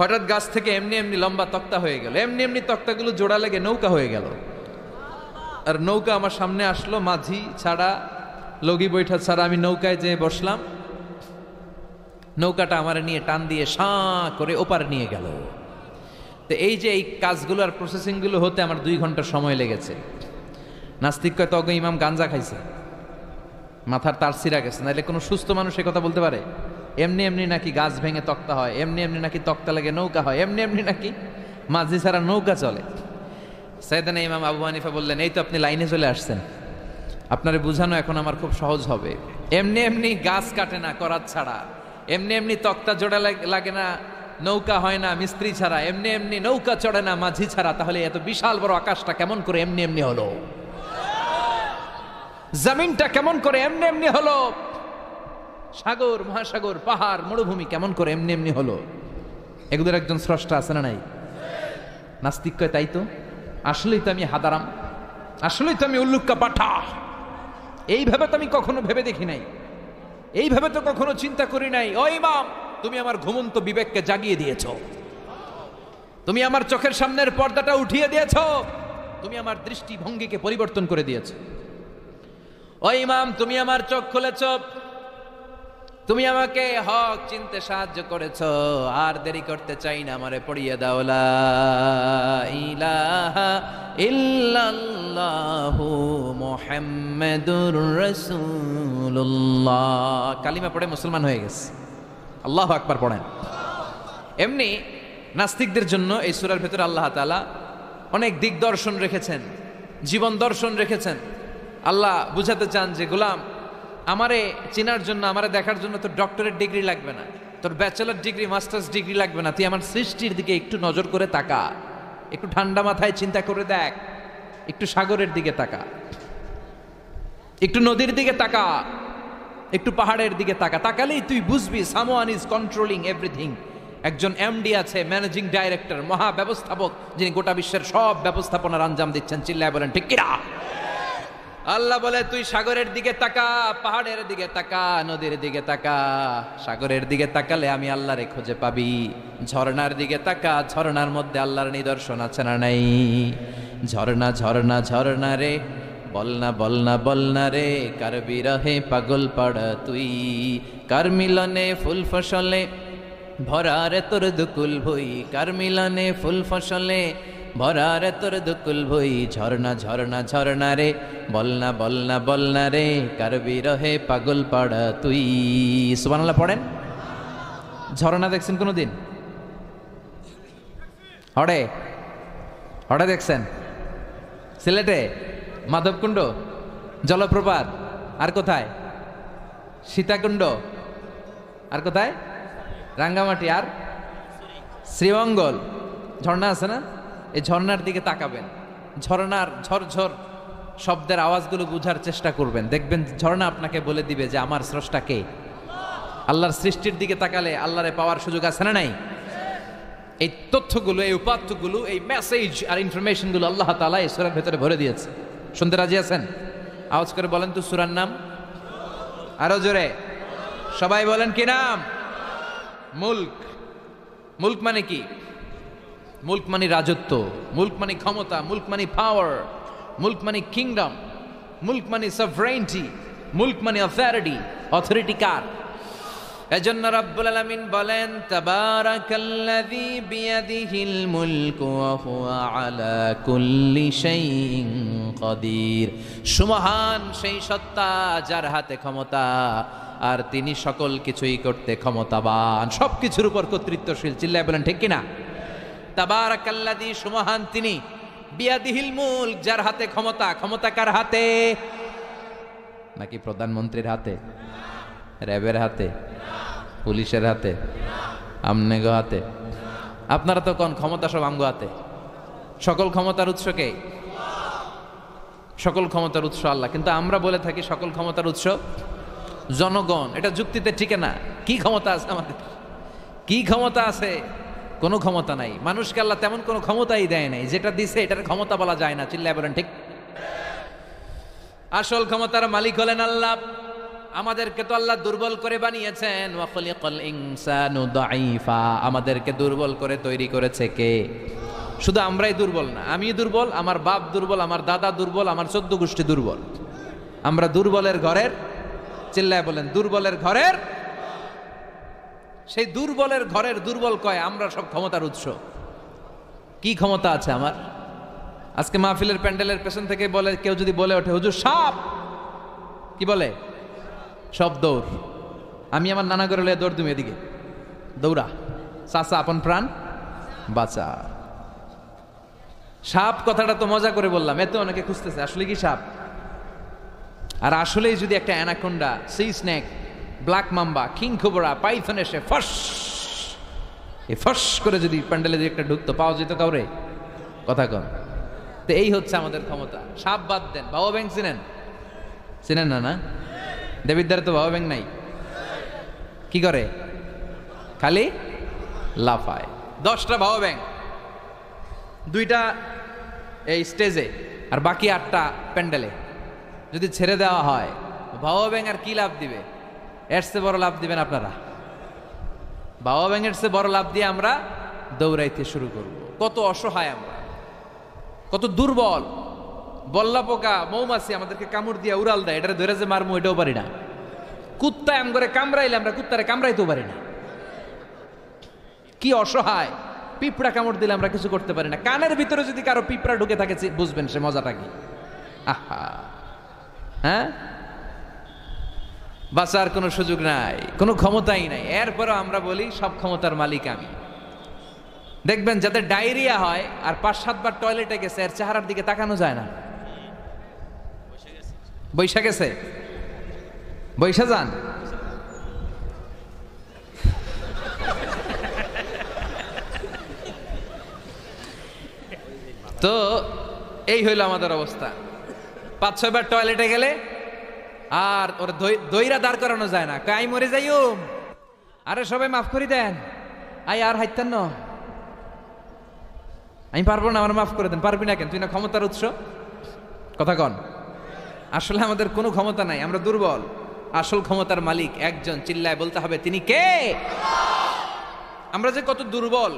হঠাৎ গাছ থেকে এমনি এমনি লম্বা তক্তা হয়ে গেল, এমনি এমনি তক্তাগুলো জোড়া লেগে নৌকা হয়ে গেল। আর নৌকা আমার সামনে আসলো, মাঝি ছাড়া, লগি বৈঠা ছাড়া। আমি নৌকায় যেয়ে বসলাম, নৌকাটা আমার নিয়ে টান দিয়ে সাঁ করে ওপার নিয়ে গেল। তো এই যে এই কাজগুলো আর প্রসেসিংগুলো হতে আমার 2 ঘন্টা সময় লেগেছে। নাস্তিক কয়, তখন ইমাম গাঞ্জা খাইছে, মাথার তার ছিঁড়া গেছে, নাহলে কোনো সুস্থ মানুষ এ কথা বলতে পারে? এমনি এমনি নাকি গাছ ভেঙে তক্তা হয়, এমনি এমনি নাকি তক্তা লেগে নৌকা হয়, এমনি এমনি নাকি মাঝি ছাড়া নৌকা চলে? সাইয়েদানা ইমাম আবু হানিফা বললেন, এই তো আপনি লাইনে চলে আসছেন, আপনারে বুঝানো এখন আমার খুব সহজ হবে। এমনি এমনি গাছ কাটে না করাত ছাড়া, এমনি এমনি তক্তা জোড়া লাগে না, নৌকা হয় না মিস্ত্রি ছাড়া, এমনি এমনি নৌকা চড়ে না মাঝি ছাড়া। তাহলে এত বিশাল বড় আকাশটা কেমন করে এমনি এমনি হলো? জমিনটা কেমন করে এমনি এমনি হলো? সাগর, মহাসাগর, পাহাড়, মরুভূমি কেমন করে এমনি এমনি হলো? এগুলোর একজন স্রষ্টা আছে না নাই? নাস্তিক কয়, তাই তো, আসলেই তো আমি হাদারাম, আসলেই তো আমি উল্লুক্কা পাঠা। এইভাবে তো আমি কখনো ভেবে দেখি নাই, এইভাবে তো কখনো চিন্তা করি নাই। ও ইমাম, তুমি আমার ঘুমন্ত বিবেককে জাগিয়ে দিয়েছ, তুমি আমার চোখের সামনের পর্দাটা উঠিয়ে দিয়েছ, তুমি আমার দৃষ্টিভঙ্গিকে পরিবর্তন করে দিয়েছ। ও ইমাম, তুমি আমার চোখ খুলেছ, তুমি আমাকে হক চিনতে সাহায্য করেছ। আর দেরি করতে চাই না, আমারে পড়িয়ে দাও লা ইলাহা ইল্লাল্লাহু মুহাম্মাদুর রাসূলুল্লাহ। কালিমা পড়ে মুসলমান হয়ে গেছে। আল্লাহু আকবার পড়েন। এমনি নাস্তিকদের জন্য এই সূরার ভেতরে আল্লাহ তাআলা অনেক দিগদর্শন রেখেছেন, জীবন দর্শন রেখেছেন। আল্লাহ বুঝাতে চান যে গোলাম, আমারে চেনার জন্য, আমারে দেখার জন্য তোর ডক্টরেট ডিগ্রি লাগবে না, তোর ব্যাচেলর ডিগ্রি, মাস্টার্স ডিগ্রি লাগবে না। তুই আমার সৃষ্টির দিকে একটু নজর করে তাকা, একটু ঠান্ডা মাথায় চিন্তা করে দেখ, একটু সাগরের দিকে তাকা, একটু নদীর দিকে তাকা, একটু পাহাড়ের দিকে তাকা। তাকালেই তুই বুঝবি সামওয়ান ইজ কন্ট্রোলিং এভরিথিং। একজন এমডি আছে, ম্যানেজিং ডাইরেক্টর, মহা ব্যবস্থাপক, যিনি গোটা বিশ্বের সব ব্যবস্থাপনার আঞ্জাম দিচ্ছেন। চিল্লায় বলেন ঠিক কিনা? আল্লাহ বলে, তুই সাগরের দিকে তাকা, পাহাড়ের দিকে তাকা, নদীর দিকে তাকা। সাগরের দিকে তাকালে আমি আল্লাহরে খুঁজে পাবি। ঝর্ণার দিকে তাকা, ঝর্ণার মধ্যে আল্লাহর নিদর্শন আছে না নাই? ঝর্ণা ঝর্ণা ঝর্ণা রে, বলনা বলনা বলনা রে, কার বিরহে পাগল পাড়া তুই, কার মিলনে ফুল ফসলে ভরা রে তোর দুকুল ভুই, কার মিলনে ফুল ফসলে ভরা রে তোর দুকুল ভুই। ঝর্ণা ঝর্ণা ঝর্ণা রে, বলনা বলনা বলনা রে, কার বিরহে পাগল পাড়া তুই। সুবহানাল্লাহ পড়েন। ঝর্ণা দেখছেন কোনোদিন? হড়ে হড়ে দেখছেন? সিলেটে মাধবকুণ্ড, জলপ্রপাত, আর কোথায়? সীতাকুণ্ড, আর কোথায়? রাঙ্গামাটি, আর শ্রীমঙ্গল। ঝর্ণা আছে না? এই ঝর্ণার দিকে তাকাবেন, ঝর্ণার ঝরঝর শব্দের আওয়াজগুলো বুঝার চেষ্টা করবেন, দেখবেন ঝর্ণা আপনাকে বলে দিবে যে আমার স্রষ্টা কে। আল্লাহর সৃষ্টির দিকে তাকালে আল্লাহরে পাওয়ার সুযোগ আছে না নাই? এই তথ্যগুলো, এই উপাত্তগুলো, এই মেসেজ আর ইনফরমেশনগুলো আল্লাহ তাআলা এই সূরার ভেতরে ভরে দিয়েছে। শুনতে রাজি আছেন? আওয়াজ করে বলেন তো সূরার নাম, আরো জোরে সবাই বলেন কি নাম? মুলক। মুলক মানে কি? মুলক মানে রাজত্ব, মুলক মানে ক্ষমতা, মুলক মানে পাওয়ার, মুলক মানে কিংডম, মুলক মানে সভরেইনটি, মুলক মানে অথরিটি কার? এজন্য রব্বুল আলামিন বলেন, তাবারাকাল্লাযী বিয়াদিহিল মুলকু ওয়া হুয়া আলা কুল্লি শাইইন কাদির। সুমহান সেই সত্তা যার হাতে ক্ষমতা, আর তিনি সকল কিছুই করতে ক্ষমতাবান, সবকিছুর উপর কর্তৃত্বশীল। চিল্লায় বলেন ঠিক কিনা? তাবারাকাল্লাযী, সুমহান তিনি, বিয়াদিহিল মুলক, যার হাতে ক্ষমতা। ক্ষমতা কার হাতে? নাকি প্রধানমন্ত্রীর হাতে, র্যাবের হাতে, পুলিশের হাতে, আমনেগো হাতে? আপনারা তো কোন ক্ষমতা সব আমগো হাতে। সকল ক্ষমতার উৎস কে? সকল ক্ষমতার উৎস আল্লাহ। কিন্তু আমরা বলে থাকি সকল ক্ষমতার উৎস জনগণ। এটা যুক্তিতে ঠিক না। কি ক্ষমতা আছে আমাদের? কি ক্ষমতা আছে? কোনো ক্ষমতা নাই। মানুষকে আল্লাহ তেমন কোনো ক্ষমতাই দেয় নাই। যেটা দিছে এটার ক্ষমতা বলা যায় না। চিল্লায় বলেন ঠিক। আসল ক্ষমতার মালিক হলেন আল্লাহ। আমাদেরকে তো আল্লাহ দুর্বল করে বানিয়েছেন। ওয়া খালাকাল ইনসানু দাঈফা। আমাদেরকে দুর্বল করে তৈরি করেছে কে? শুধু আমরাই দুর্বল না, আমি দুর্বল, আমার বাপ দুর্বল, আমার দাদা দুর্বল, আমার 14 গোষ্ঠী দুর্বল। আমরা দুর্বলের ঘরের, চিল্লায় বলেন দুর্বলের ঘরের। সেই দুর্বলের ঘরের দুর্বল কয় আমরা সব ক্ষমতার উৎস। কি ক্ষমতা আছে আমার? আজকে মাহফিলের প্যান্ডেলের পেছন থেকে বলে, কেউ যদি বলে ওঠে হুজুর সাপ, কি বলে? সব দৌড়। আমি আমার নানা করে লয়ে দৌড়, তুমি এদিকে দৌড়া, চাচা আপন প্রাণ বাঁচা। সাপ কথাটা তো মজা করে বললাম, এতে অনেকে খুঁজতেছে আসলে কি সাপ। আর আসলেই যদি একটা anaconda, C snake, black mamba, king cobra, Python এসে ফস ফস করে যদি প্যান্ডেলে যদি একটা ঢুকতো, পাওয়া যেত কাউরে? কথা কন। তো এই হচ্ছে আমাদের ক্ষমতা। সাপ বাদ দেন, বাবা ব্যাং চিনেন? চিনেন না? না, দেবিদ্দারে তো বাবা ব্যাং নাই। কি করে? খালি লাফায়। 10টা বাবা ব্যাং, 2টা এই স্টেজে আর বাকি 8টা প্যান্ডেলে যদি ছেড়ে দেওয়া হয়, বাবা ব্যাং আর কি লাভ দিবে? এর চেয়ে বড় লাভ দিবেন আপনারা? বাবা ব্যাঙের চেয়ে বড় লাভ দিয়ে আমরা দৌড়াইতে শুরু করব। কত অসহায় আমরা, কত দুর্বল। বল্লা পোকা, মৌমাছি আমাদেরকে কামড় দিয়ে উড়াল দেয়, এটারে ধরে যে মারমু এটাও পারি না। কুত্তায় আম করে কামড়াইলে আমরা কুত্তারে কামড়াইতেও পারি না। কি অসহায়। পিঁপড়া কামড় দিলে আমরা কিছু করতে পারি না। কানের ভিতরে যদি কারো পিঁপড়া ঢুকে থাকে বুঝবেন সে মজাটা কি। আহা, হ্যাঁ, বাঁচার কোনো সুযোগ নাই, কোনো ক্ষমতাই নাই। এরপরও আমরা বলি সব ক্ষমতার মালিক আমি। দেখবেন যাদের ডায়রিয়া হয় আর 5-7 বার টয়লেটে গেছে, এর চেহারার দিকে তাকানো যায় না। বৈশা গেছে, বৈশা যান। তো এই হইল আমাদের অবস্থা। 5-6 বার টয়লেটে গেলে আর ওর দইরা দাঁড় করানো যায় না। কাই মরে যাইও, আরে সবাই মাফ করে দেন, আই আর হাইতেন না, আমি পারবো না, আমার মাফ করে দেন। পারবি না কেন? তুই না ক্ষমতার উৎস। কথা কন। আসলে আমাদের কোনো ক্ষমতা নাই, আমরা দুর্বল। আসল ক্ষমতার মালিক একজন, চিল্লায় বলতে হবে তিনি কে? আমরা যে কত দুর্বল।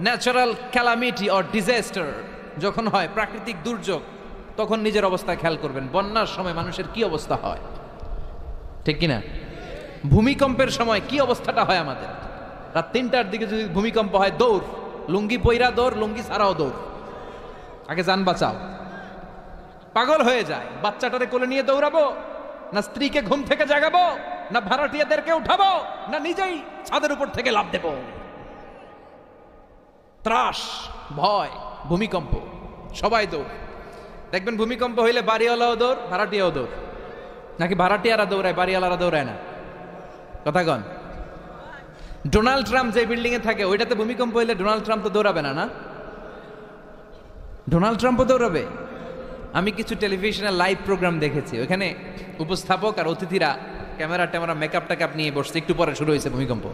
ন্যাচারাল ক্যালামিটি অর ডিজাস্টার যখন হয়, প্রাকৃতিক দুর্যোগ, তখন নিজের অবস্থা খেয়াল করবেন। বন্যার সময় মানুষের কি অবস্থা হয়, ঠিক কিনা? ভূমিকম্পের সময় কি অবস্থাটা হয় আমাদের? রাত 3টার দিকে যদি ভূমিকম্প হয়, দৌড়, লুঙ্গি পইরা দৌড়, লুঙ্গি ছাড়াও দৌড়, আগে যান বাঁচাও। পাগল হয়ে যায়। বাচ্চাটারে কোলে নিয়ে দৌড়াবো, না স্ত্রীকে ঘুম থেকে জাগাবো, না ভাড়াটিয়াদেরকে উঠাবো, না নিজেই ছাদের উপর থেকে লাফ দেব। ত্রাস, ভয়, ভূমিকম্প, সবাই দৌড়। দেখবেন ভূমিকম্প হইলে বাড়িওয়ালাও দৌড়, ভাড়াটিয়াও দৌড়। নাকি ভাড়াটিয়ারা দৌড়ায়, বাড়িওয়ালারা দৌড়ায় না? কথা কন। ডোনাল্ড ট্রাম্প যে বিল্ডিং এ থাকে, ওইটাতে ভূমিকম্প হইলে ডোনাল্ড ট্রাম্প তো দৌড়াবে না? না, ডোনাল্ড ট্রাম্পও দৌড়াবে। আমি কিছু টেলিভিশনের লাইভ প্রোগ্রাম দেখেছি, ওইখানে উপস্থাপক আর অতিথিরা ক্যামেরা ট্যামেরা মেকআপ টেকআপ নিয়ে বসছে। একটু পরে শুরু হয়েছে ভূমিকম্প,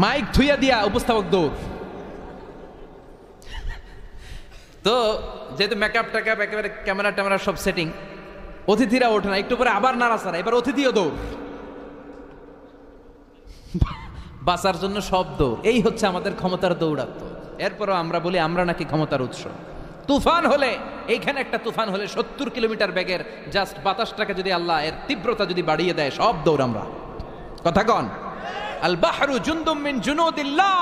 মাইক থুইয়া দিয়া উপস্থাপক দৌড়। তো যেহেতু মেকআপ টেকআপ একেবারে ক্যামেরা ট্যামেরা সব সেটিং, অতিথিরা ওঠে না। একটু পরে আবার নাড়াচাড়া, এবার অতিথিও দৌড়। বাঁচার জন্য সব দৌড়। এই হচ্ছে আমাদের ক্ষমতার দৌড়াত্ম। এরপরও আমরা বলি আমরা নাকি ক্ষমতার উৎস। তুফান হলে, এইখানে একটা তুফান হলে 70 কিলোমিটার বেগের জাস্ট বাতাসটাকে যদি আল্লাহ এর তীব্রতা যদি বাড়িয়ে দেয়, সব দৌড় আমরা। কথা কন। আল বাহরু জুনদুম মিন জুনুদিল্লাহ,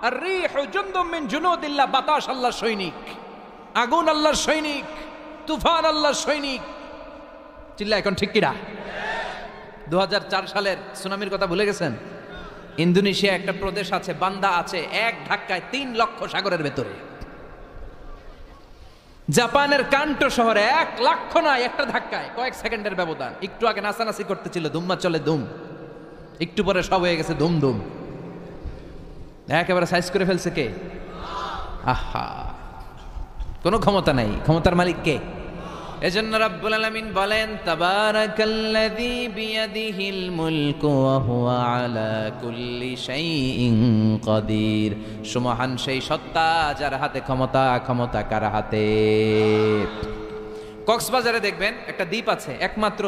আর রিহু জুনদুম মিন জুনুদিল্লাহ। বাতাস আল্লাহর সৈনিক, আগুন আল্লাহর সৈনিক, তুফান আল্লাহর সৈনিক। চিল্লা এখন ঠিক কিনা? 2004 সালের সুনামির কথা ভুলে গেছেন? ইন্দোনেশিয়া একটা প্রদেশ আছে, বান্দা আছে, এক ধাক্কায় 3 লক্ষ সাগরের ভেতরে। জাপানের কান্টো শহরে 1 লক্ষ নয়, একটা ধাক্কায়, কয়েক সেকেন্ডের ব্যবধান। একটু আগে নাচানাচি করতেছিল, ধুম্মা চলে ধুম, একটু পরে সব হয়ে গেছে ধুম ধুম। একেবারে সাইজ করে ফেলছে কে? আহা, কোনো ক্ষমতা নাই, ক্ষমতার মালিক কে? এজন্য রাব্বুল আলামিন বলেন, তাবারাকাল্লাযী বিয়াদিহিল মুলকু ওয়া হুয়া আলা কুল্লি শাইইন কাদির। সুমহান সেই সত্তা যার হাতে ক্ষমতা, ক্ষমতা কার হাতে? কক্সবাজারে দেখবেন একটা দ্বীপ আছে, একমাত্র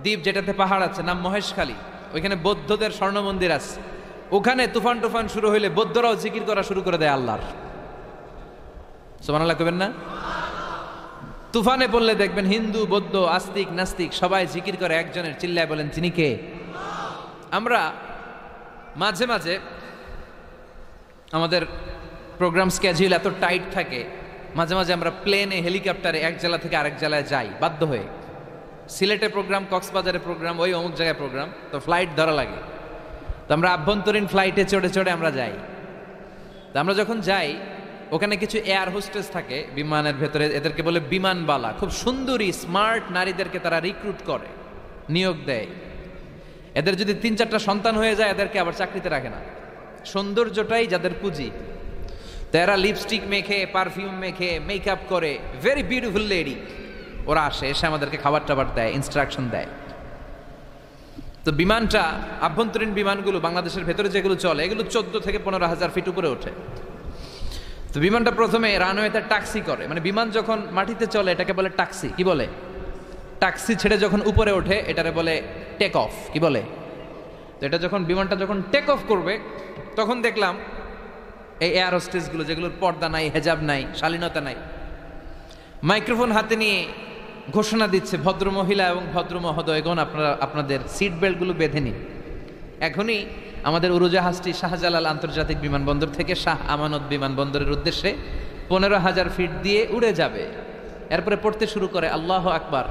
দ্বীপ যেটাতে পাহাড় আছে, নাম মহেশখালী। ওইখানে বৌদ্ধদের স্বর্ণ মন্দির আছে। ওখানে তুফান টুফান শুরু হইলে বৌদ্ধরাও জিকির করা শুরু করে দেয় আল্লাহর। সুবহানাল্লাহ কইবেন না? তুফানে বললে দেখবেন হিন্দু, বৌদ্ধ, আস্তিক, নাস্তিক সবাই জিকির করে একজনের, চিল্লায় বলেন তিনি কে? আমরা মাঝে মাঝে আমাদের প্রোগ্রাম স্কেডিউল এত টাইট থাকে, মাঝে মাঝে আমরা প্লেনে, হেলিকপ্টারে এক জেলা থেকে আরেক জেলায় যাই বাধ্য হয়ে। সিলেটে প্রোগ্রাম, কক্সবাজারে প্রোগ্রাম, ওই অমুক জায়গায় প্রোগ্রাম, তো ফ্লাইট ধরা লাগে। তো আমরা আভ্যন্তরীণ ফ্লাইটে চড়ে চড়ে আমরা যাই। তো আমরা যখন যাই, ওখানে কিছু এয়ার হোস্টেস থাকে বিমানের ভেতরে, এদেরকে বলে বিমানবালা। খুব সুন্দরী স্মার্ট নারীদেরকে তারা রিক্রুট করে, নিয়োগ দেয়। এদের যদি 3-4টা সন্তান হয়ে যায়, এদেরকে আবার চাকরিতে রাখে না। সৌন্দর্যটাই যাদের পুঁজি। তো এরা লিপস্টিক মেখে, পারফিউম মেখে, মেকআপ করে, ভেরি বিউটিফুল লেডি। ওরা আসে, এসে আমাদেরকে খাবার টাবার দেয়, ইনস্ট্রাকশন দেয়। তো বিমানটা, আভ্যন্তরীণ বিমানগুলো বাংলাদেশের ভেতরে যেগুলো চলে, এগুলো 14 থেকে 15,000 ফিট উপরে ওঠে। তো বিমানটা প্রথমে রানওয়েতে টাক্সি করে, মানে বিমান যখন মাটিতে চলে এটাকে বলে টাক্সি। কি বলে? টাক্সি ছেড়ে যখন উপরে ওঠে এটারে বলে টেক অফ। কি বলে? তো এটা যখন বিমানটা যখন টেক অফ করবে, তখন দেখলাম এই এয়ার হোস্টেসগুলো, যেগুলোর পর্দা নাই, হেজাব নাই, শালীনতা নাই, মাইক্রোফোন হাতে নিয়ে ঘোষণা দিচ্ছে, ভদ্র মহিলা এবং ভদ্র মহোদয়গণ, আপনারা আপনাদের সিট বেল্টগুলো বেঁধে নিন। এখনই আমাদের উড়োজাহাজটি শাহজালাল আন্তর্জাতিক বিমানবন্দর থেকে শাহ আমানত বিমানবন্দরের উদ্দেশ্যে 15,000 ফিট দিয়ে উড়ে যাবে। এরপরে পড়তে শুরু করে আল্লাহু আকবার,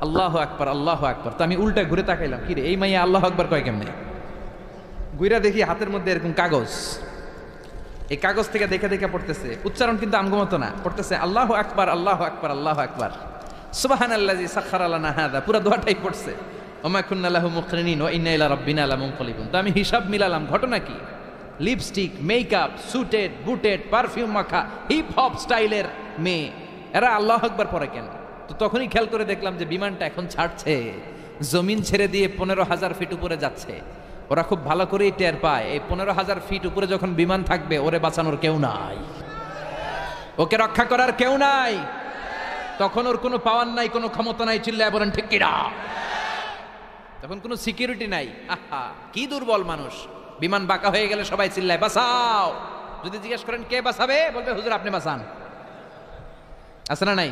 আল্লাহু আকবার, আল্লাহু আকবার। তো আমি উল্টা ঘুরে তাকাইলাম, কিরে এই মাইয়া আল্লাহু আকবার কয় কেমনে? ঘুরা দেখি হাতের মধ্যে এরকম কাগজ, এই কাগজ থেকে দেখে দেখে পড়তেছে। উচ্চারণ কিন্তু আমগমতো না, পড়তেছে আল্লাহু আকবার, আল্লাহু আকবার, আল্লাহু আকবার, সুবহানাল্লাযী সাখখারা লানা হাযা। পুরো দোয়াটাই পড়ছে, ওমা কুন্না লাহু মুকরিনিন ওয়া ইন্না ইলা রাব্বিনা লামুনকালিবুন। তো আমি হিসাব মিলালাম, ঘটনা কি? লিপস্টিক, মেকআপ, সুটেড, বুটেড, পারফিউম মাখা, হিপ হপ স্টাইলের মেয়ে, এরা আল্লাহু আকবার পড়ে কেন? তো তখনই খেয়াল করে দেখলাম যে বিমানটা এখন ছাড়ছে, জমিন ছেড়ে দিয়ে 15,000 ফিট উপরে যাচ্ছে। ওরা খুব ভালো করেই টের পায়, এই 15,000 ফিট উপরে যখন বিমান থাকবে, ওরে বাঁচানোর কেউ নাই, ওকে রক্ষা করার কেউ নাই। তখন ওর কোনো পাওয়ার নাই, কোনো ক্ষমতা নাই। চিল্লায় বলেন ঠিক কিনা? তখন কোনো সিকিউরিটি নাই। আহা, কি দুর্বল মানুষ। বিমান বাঁকা হয়ে গেলে সবাই চিল্লায় বাঁচাও। যদি জিজ্ঞেস করেন কে বাঁচাবে, বলবে হুজুর আপনি বাঁচান। আছে না নাই?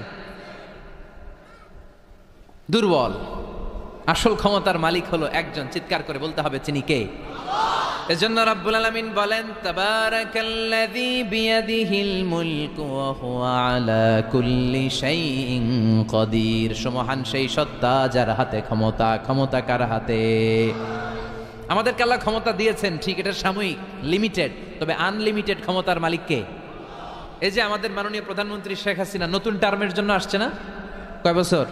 দুর্বল। আসল ক্ষমতার মালিক হলো একজন, চিৎকার করে বলতে হবে তিনি কে? এজন্য রাব্বুল আলামিন বলেন, তাবারাকাল্লাযী বিয়াদিহিল মুলকু ওয়া হুয়া আলা কুল্লি শাইইন কাদির। সুমহান সেই সত্তা যার হাতে ক্ষমতা, ক্ষমতা কার হাতে? আমাদেরকে আল্লাহ ক্ষমতা দিয়েছেন, ঠিক, এটা সাময়িক, লিমিটেড, তবে আনলিমিটেড ক্ষমতার মালিক কে? এই যে আমাদের মাননীয় প্রধানমন্ত্রী শেখ হাসিনা নতুন টার্মের জন্য আসছে না? কয় বছর?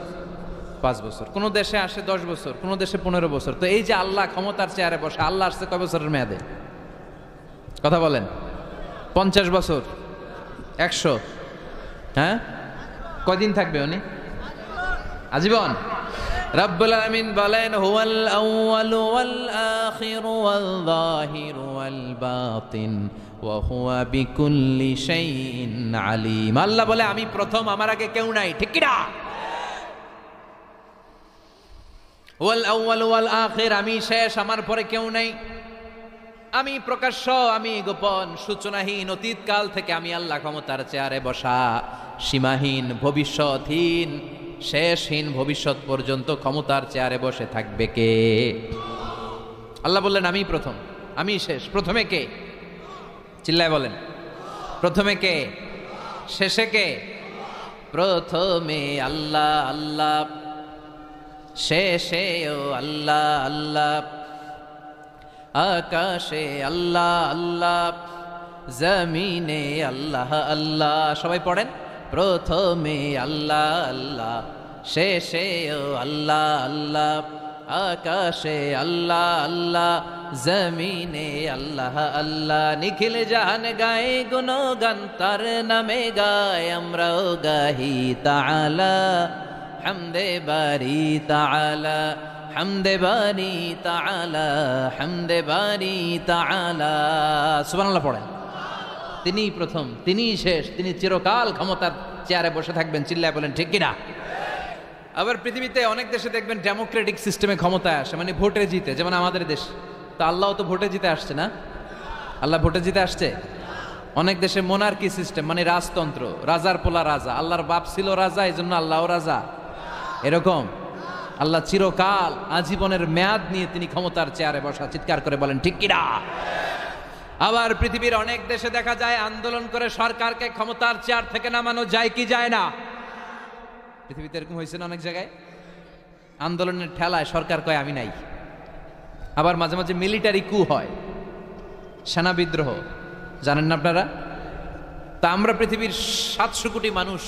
5 বছর। কোন দেশে আসে 10 বছর, কোন দেশে 15 বছর। তো এই যে আল্লাহ ক্ষমতার চেয়ারে বসে, আল্লাহ আসছে কয় বছরের মেয়াদে? কথা বলেন। 50 বছর, 100? হ্যাঁ, কয়দিন থাকবে উনি? আজীবন। রাব্বুল আলামিন বলেন, হুয়াল আউয়ালু ওয়াল আখিরু ওয়াল যাহিরু ওয়াল বাতিন ওয়া হুয়া বিকুল্লি শাইইন আলিম। আল্লাহ বলে আমি প্রথম, আমার আগে কেউ নাই। ঠিক কি না? ওয়াল আউয়াল ওয়াল আখির, আমি শেষ, আমার পরে কেউ নাই। আমি প্রকাশ্য, আমি গোপন, সূচনাহীন, অতীতকাল থেকে আমি আল্লাহ ক্ষমতার চেয়ারে বসা, সীমাহীন, ভবিষ্যৎহীন, শেষহীন, ভবিষ্যৎ পর্যন্ত ক্ষমতার চেয়ারে বসে থাকবে কে? আল্লাহ বললেন আমি প্রথম, আমি শেষ। প্রথমে কে? চিল্লায় বলেন, প্রথমে কে? শেষে কে? প্রথমে আল্লাহ আল্লাহ, শেষেও আল্লাহ আল্লাহ, আকাশে আল্লাহ আল্লাহ, জমিনে আল্লাহ আল্লাহ। সবাই পড়েন, প্রথমে আল্লাহ আল্লাহ, শেষেও আল্লাহ আল্লাহ, আকাশে আল্লাহ আল্লাহ, জমিনে আল্লাহ আল্লাহ, নিখিল জাহান গায়ে গুণগান তার নামে গায় আমরাও গাহি তাআলা, হামদে বারি তাআলা, হামদে বারি তাআলা, হামদে বারি তাআলা। সুবহানাল্লাহ পড়েন। তিনিই প্রথম, তিনিই শেষ, তিনি চিরকাল ক্ষমতার চেয়ারে বসে থাকবেন। চিল্লায় বলেন ঠিক কিনা? আবার পৃথিবীতে অনেক দেশে দেখবেন ডেমোক্রেটিক সিস্টেমে ক্ষমতায় আসে, মানে ভোটে জিতে, যেমন আমাদের দেশ। তো আল্লাহ তো ভোটে জিতে আসছে না? আল্লাহ ভোটে জিতে আসছে? অনেক দেশে মোনার্কি সিস্টেম, মানে রাজতন্ত্র, রাজার পোলা রাজা, আল্লাহর বাপ ছিল রাজা, এই জন্য আল্লাহও রাজা। এরকম আল্লাহ চিরকাল আজীবনের মেয়াদ নিয়ে তিনি ক্ষমতার চেয়ারে বসা। চিৎকার করে বলেন ঠিক কিনা? আবার পৃথিবীর অনেক দেশে দেখা যায় আন্দোলন করে সরকারকে ক্ষমতার চেয়ার থেকে নামানো যায় কি যায় না? পৃথিবীতে এরকম হয়েছে না? অনেক জায়গায় আন্দোলনের ঠেলায় সরকার কয় আমি নাই। আবার মাঝে মাঝে মিলিটারি কু হয়, সেনা বিদ্রোহ, জানেন না আপনারা? তা আমরা পৃথিবীর 700 কোটি মানুষ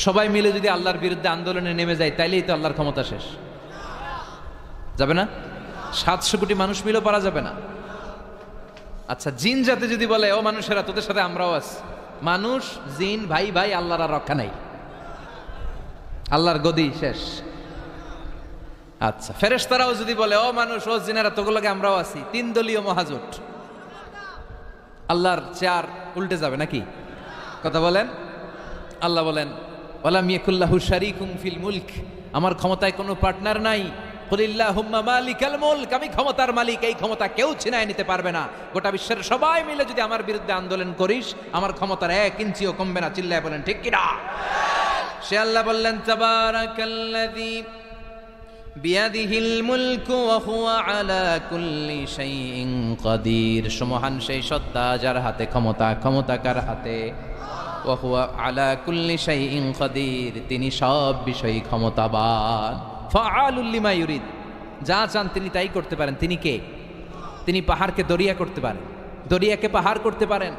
সবাই মিলে যদি আল্লাহর বিরুদ্ধে আন্দোলনে নেমে যায়, তাইলেই তো আল্লাহর ক্ষমতা শেষ যাবে না? 700 কোটি মানুষ মিলেও পারা যাবে না। আচ্ছা, জিন জাতি যদি বলে ও মানুষেরা তোদের সাথে আমরাও আছি, মানুষ জিন ভাই ভাই, আল্লাহর আর রক্ষা নাই, আল্লাহর গদি শেষ। আচ্ছা, ফেরেশতারাও যদি বলে ও মানুষ ও জিনেরা তোগুলোকে আমরাও আছি, 3 দলীয় মহাজোট, আল্লাহর চেয়ার উল্টে যাবে নাকি? কথা বলেন। আল্লাহ বলেন ওয়ালাম ইয়াকুল্লাহু শারীকুম ফিল মুলক, আমার ক্ষমতায় কোনো পার্টনার নাই। কুলিল্লাহুম্মা মালিকাল মুলক, আমি ক্ষমতার মালিক, এই ক্ষমতা কেউ ছিনায় নিতে পারবে না। গোটা বিশ্বের সবাই মিলে যদি আমার বিরুদ্ধে আন্দোলন করিস, আমার ক্ষমতার 1 ইঞ্চিও কমবে না। চিল্লায় বলেন ঠিক কিনা? সে আল্লাহ বললেন তাবারাকাল্লাযী বিয়াদিহিল মুলকু ওয়া হুয়া আলা কুল্লি শাইইন কাদির, সুমহান সেই সত্তা যার হাতে ক্ষমতা, ক্ষমতা কার হাতে? ওয়া হুয়া আলা কুল্লি শাইইন কাদির, তিনি সব বিষয়ে ক্ষমতাবান। ফাআলুল লিমা ইউরিদ, যা চান তিনি তাই করতে পারেন। তিনি কে? তিনি পাহাড়কে দরিয়া করতে পারেন, দরিয়াকে পাহাড় করতে পারেন,